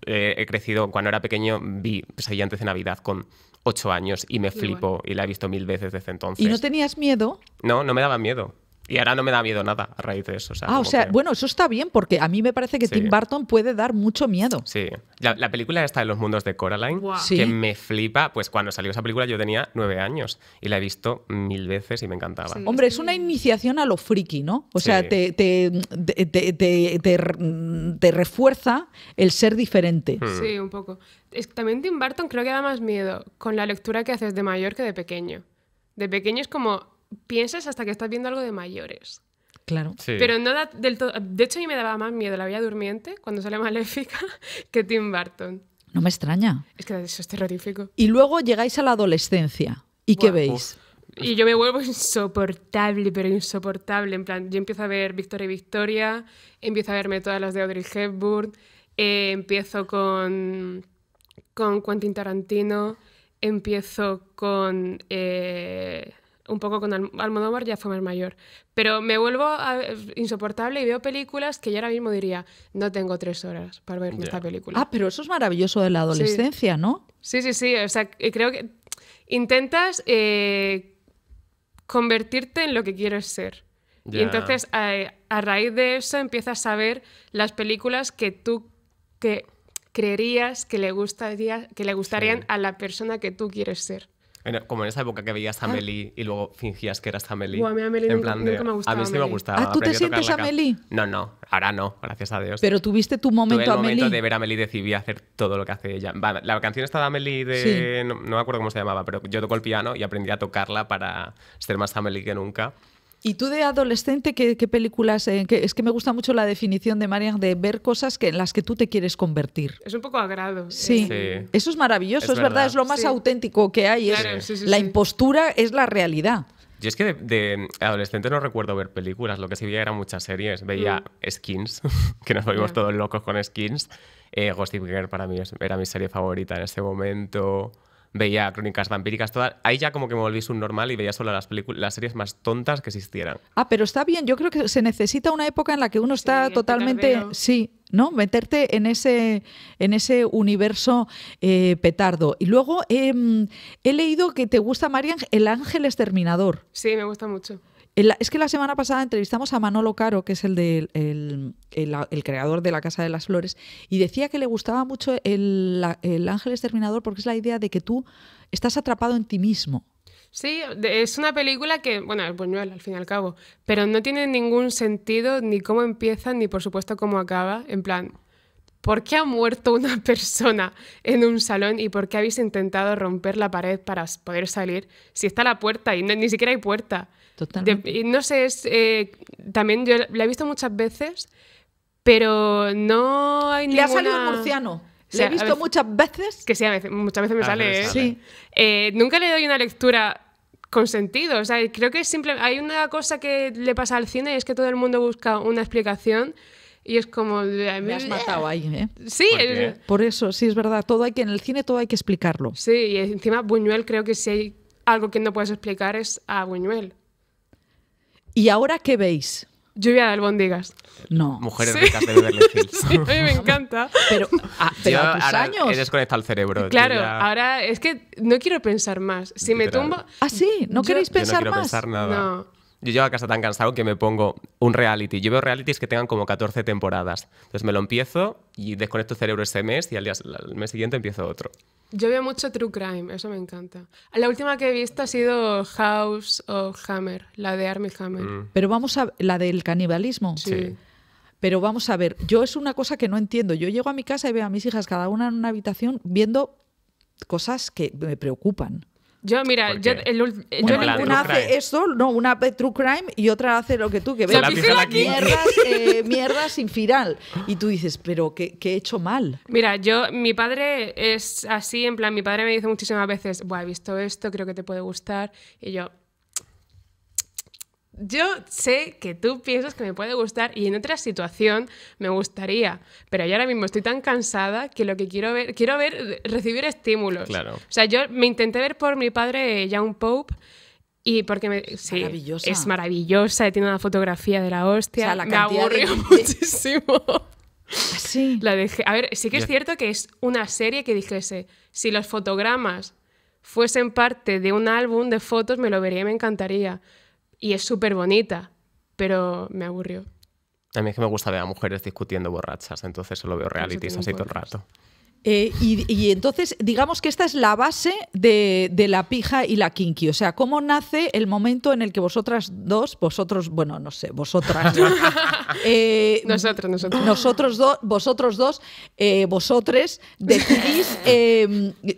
he crecido, cuando era pequeño, vi Pesadilla antes de Navidad con 8 años y me flipo y la he visto 1000 veces desde entonces. ¿Y no tenías miedo? No me daba miedo. Y ahora no me da miedo nada a raíz de eso. O sea, bueno, eso está bien, porque a mí me parece que Sí. Tim Burton puede dar mucho miedo. Sí. La película está en los mundos de Coraline, Guau. Sí. que me flipa. Pues cuando salió esa película yo tenía 9 años y la he visto 1000 veces y me encantaba. Sí. Hombre, es una iniciación a lo friki, ¿no? O Sí. sea, te refuerza el ser diferente. Sí, un poco. También Tim Burton creo que da más miedo con la lectura que haces de mayor que de pequeño. De pequeño es como piensas hasta que estás viendo algo de mayores. Claro. Sí. Pero no da del todo... De hecho, a mí me daba más miedo La Bella Durmiente, cuando sale Maléfica, que Tim Burton. No me extraña. Es que eso es terrorífico. Y luego llegáis a la adolescencia. ¿Y qué Buah, veis? Y yo me vuelvo insoportable, pero insoportable. En plan, yo empiezo a ver Victoria y Victoria, empiezo a verme todas las de Audrey Hepburn, empiezo con Quentin Tarantino, empiezo con... un poco con Almodóvar, ya fue más mayor. Pero me vuelvo insoportable y veo películas que yo ahora mismo diría, no tengo 3 horas para ver esta película. Ah, pero eso es maravilloso de la adolescencia, ¿no? Sí. O sea, creo que intentas convertirte en lo que quieres ser. Y Ya. entonces, a raíz de eso, empiezas a ver las películas que tú creerías que le gustarían Sí. a la persona que tú quieres ser. Como en esa época que veías a Amélie y luego fingías que eras Amélie. Buah, a mí Amélie nunca me ha gustado, A mí sí me Amélie. gustaba. Ah, ¿tú te aprendí a tocar sientes la ca- Amélie? No, ahora no, gracias a Dios. Pero tuviste tu Tuve momento, el momento Amélie. de ver a Amélie y decidí hacer todo lo que hace ella. La canción está de Amélie Sí. no me acuerdo cómo se llamaba, pero yo toco el piano y aprendí a tocarla para ser más Amélie que nunca. ¿Y tú de adolescente qué películas? Es que me gusta mucho la definición de Marian de ver cosas en las que tú te quieres convertir. Es un poco agrado. Sí. Sí. Eso es maravilloso, Es es verdad, verdad. es lo más Sí. auténtico que hay. Claro, sí, la sí. impostura es la realidad. Yo es que de adolescente no recuerdo ver películas, lo que sí veía eran muchas series. Veía Skins, que nos volvimos Ya. todos locos con Skins. Gossip Girl para mí era mi serie favorita en ese momento. Veía Crónicas Vampíricas, todas. Ahí ya como que me volví subnormal y veía solo las series más tontas que existieran. Ah, pero está bien, yo creo que se necesita una época en la que uno está el totalmente, petardeo. sí, ¿no? Meterte en ese universo petardo. Y luego he leído que te gusta, Marian, El Ángel Exterminador. Sí, me gusta mucho. Es que la semana pasada entrevistamos a Manolo Caro, que es el creador de La Casa de las Flores, y decía que le gustaba mucho el Ángel Exterminador porque es la idea de que tú estás atrapado en ti mismo. Sí, es una película que, bueno, es buñuel al fin y al cabo, pero no tiene ningún sentido ni cómo empieza ni por supuesto cómo acaba. En plan, ¿por qué ha muerto una persona en un salón y por qué habéis intentado romper la pared para poder salir si está la puerta y ni siquiera hay puerta? Totalmente. Y no sé, también yo la he visto muchas veces, pero no hay Le ha ninguna... salido el murciano. O Le sea, he visto a veces- muchas veces. Que sí, muchas veces me A sale, veces ¿eh? sale. Sí. Nunca le doy una lectura con sentido. O sea, creo que hay una cosa que le pasa al cine y es que todo el mundo busca una explicación Y es como... Me has matado ahí, ¿eh? Sí, ¿Por qué? Por eso, sí, es verdad. En el cine todo hay que explicarlo. sí, y encima Buñuel, creo que si hay algo que no puedes explicar es a Buñuel. ¿Y ahora qué veis? Lluvia de albóndigas. No. Mujeres Sí. ricas de Beverly Hills. Sí, a mí me encanta. Pero Yo a tus ahora años. he desconectado el cerebro. Claro, Yo ya- ahora es que no quiero pensar más. Si me Literal. tumbo... Ah, sí, ¿no Yo- queréis Yo no pensar quiero más? pensar nada. No. Yo llego a casa tan cansado que me pongo un reality. Yo veo realities que tengan como 14 temporadas. Entonces me lo empiezo y desconecto el cerebro ese mes y al mes siguiente empiezo otro. Yo veo mucho True Crime, eso me encanta. La última que he visto ha sido House of Hammer, la de Armie Hammer. Pero vamos a... La del canibalismo. Sí. Pero vamos a ver, yo es una cosa que no entiendo. Yo llego a mi casa y veo a mis hijas cada una en una habitación viendo cosas que me preocupan. Yo, mira, ¿Por yo, qué? Una, plan, una true hace crime. esto, no, una ve True Crime y otra hace lo que tú, que Se ves la pija la mierdas sin final. Y tú dices, pero ¿qué he hecho mal? Mira, mi padre es así, en plan, mi padre me dice muchísimas veces, buah, he visto esto, creo que te puede gustar. Y yo sé que tú piensas que me puede gustar y en otra situación me gustaría, pero yo ahora mismo estoy tan cansada que lo que quiero ver, recibir estímulos. Claro. O sea, yo me intenté ver por mi padre Young Pope y porque sí, Maravillosa. es maravillosa, tiene una fotografía de la hostia, O sea, la me cantidad de- aburrió de- muchísimo. Así. La dejé. A ver, sí que es Yo- cierto que es una serie que dijese, si los fotogramas fuesen parte de un álbum de fotos, me lo vería y me encantaría. Y es súper bonita, pero me aburrió. A mí es que me gusta ver a mujeres discutiendo borrachas, entonces solo veo realities tiene un así todo el podcast. rato. Y entonces, digamos que esta es la base de la pija y la kinky. O sea, ¿cómo nace el momento en el que vosotros, bueno, no sé, vosotras, vosotros dos, vosotres, decidís,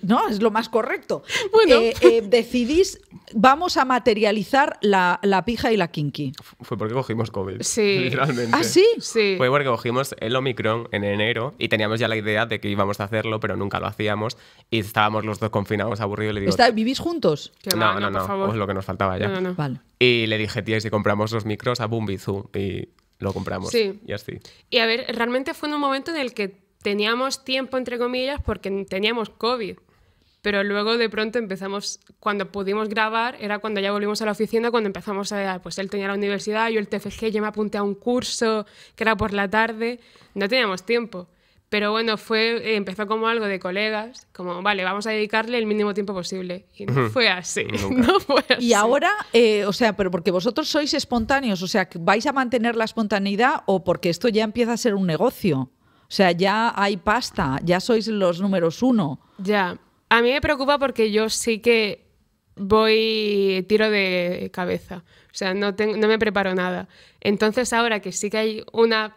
no, es lo más correcto, Bueno. decidís, vamos a materializar la pija y la kinky. Fue porque cogimos COVID. Sí. Literalmente. ¿Ah, sí? Sí. Fue porque cogimos el Omicron en enero y teníamos ya la idea de que íbamos a hacerlo, pero nunca lo hacíamos. Y estábamos los dos confinados, aburridos. Y le digo, ¿Vivís juntos? Que va, no, por favor. es lo que nos faltaba ya. No. Vale. Y le dije, tía, ¿y si compramos los micros a Boom Bizoo? Y lo compramos. Sí. Y así. Y a ver, realmente fue en un momento en el que teníamos tiempo, entre comillas, porque teníamos COVID. Pero luego de pronto empezamos, cuando pudimos grabar, era cuando ya volvimos a la oficina, cuando empezamos pues él tenía la universidad, yo el TFG, yo me apunté a un curso que era por la tarde, no teníamos tiempo. Pero bueno, empezó como algo de colegas, como, vale, vamos a dedicarle el mínimo tiempo posible. Y no fue así, Nunca. no fue así. Y ahora, o sea, pero porque vosotros sois espontáneos, o sea, ¿vais a mantener la espontaneidad o porque esto ya empieza a ser un negocio? O sea, ya hay pasta, ya sois los números uno. Ya, a mí me preocupa porque yo sí que tiro de cabeza, o sea, no me preparo nada. Entonces ahora que sí que hay una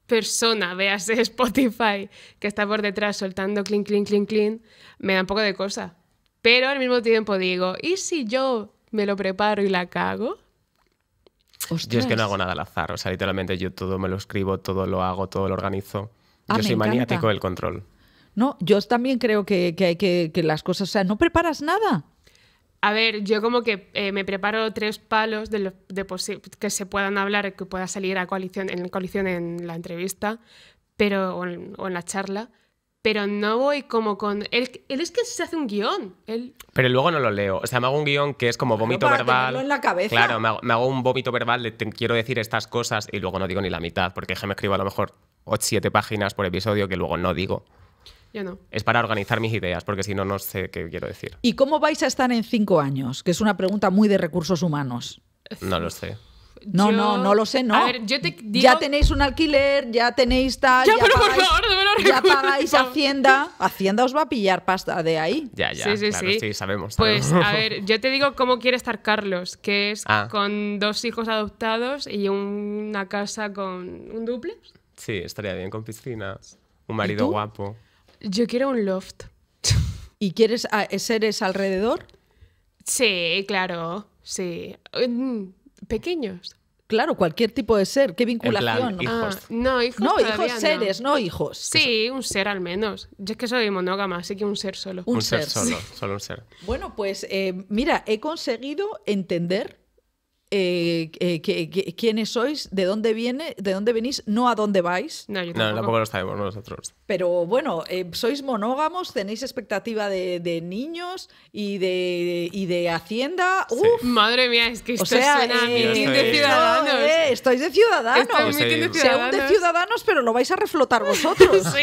persona, véase Spotify, que está por detrás soltando clean, clean, clean, clean, me da un poco de cosa. Pero al mismo tiempo digo, ¿y si yo me lo preparo y la cago? Yo es que Ostras. no hago nada al azar. O sea, literalmente yo todo me lo escribo, todo lo hago, todo lo organizo. Ah, Yo me soy encanta. maniático del control. No, yo también creo que hay que las cosas, o sea, no preparas nada. A ver, yo como que me preparo 3 palos que se puedan hablar, que pueda salir en coalición en la entrevista, o en la charla, pero no voy como con... Él es que se hace un guión. Pero luego no lo leo. O sea, me hago un guión que es como vómito para verbal. tenerlo en la cabeza. Claro, me hago un vómito verbal de quiero decir estas cosas y luego no digo ni la mitad, porque es que me escribo a lo mejor 7 páginas por episodio que luego no digo. Yo no. Es para organizar mis ideas, porque si no, no sé qué quiero decir. ¿Y cómo vais a estar en 5 años? Que es una pregunta muy de recursos humanos. No lo sé. No, Yo- no lo sé, no. A ver, yo te digo... Ya tenéis un alquiler, ya tenéis tal, Ya, pero por favor, no me lo ya recuerdes, pagáis por favor. Hacienda. Hacienda os va a pillar pasta de ahí. Ya, ya. Sí, claro, sí, sabemos. Pues, sabemos. a ver, yo te digo cómo quiere estar Carlos, que es Ah. con 2 hijos adoptados y una casa con un dúplex. Sí, estaría bien con piscina. Un marido tú? guapo. Yo quiero un loft. ¿Y quieres seres alrededor? Sí, claro, sí. Pequeños. Claro, cualquier tipo de ser. ¿Qué vinculación? plan, hijos. No, hijos No, todavía hijos seres, no hijos. Sí, un ser al menos. Yo es que soy monógama, así que un ser solo. Un ser ser. solo un ser. Bueno, pues mira, he conseguido entender quiénes sois, de dónde venís, no a dónde vais. No, yo No, tampoco lo sabemos nosotros. Pero bueno, sois monógamos, tenéis expectativa de niños y de Hacienda. Sí. ¡Uf! Madre mía, es que esto O sea, suena a mitin de estoy- Ciudadanos. Estáis de Ciudadanos. Esto es Yo mitin de soy- Sea un de Ciudadanos. Ciudadanos, pero lo vais a reflotar vosotros. Sí.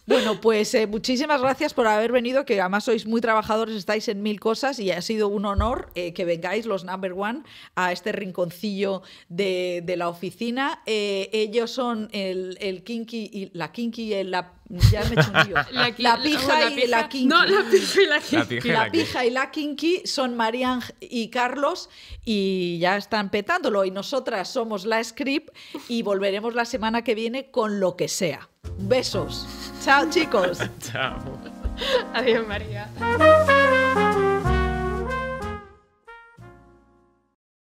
Bueno, pues muchísimas gracias por haber venido, que además sois muy trabajadores, estáis en 1000 cosas y ha sido un honor que vengáis los Number One a este rinconcillo de la oficina. Ellos son el kinky y la kinky y la... Ya me he hecho un lío. La pija y la kinky. No, la pija y la La kinky. pija y La la pija y la kinky son Marian y Carlos y ya están petándolo. Y nosotras somos la Script y volveremos la semana que viene con lo que sea. Besos. Chao, chicos. Chao. Adiós, María.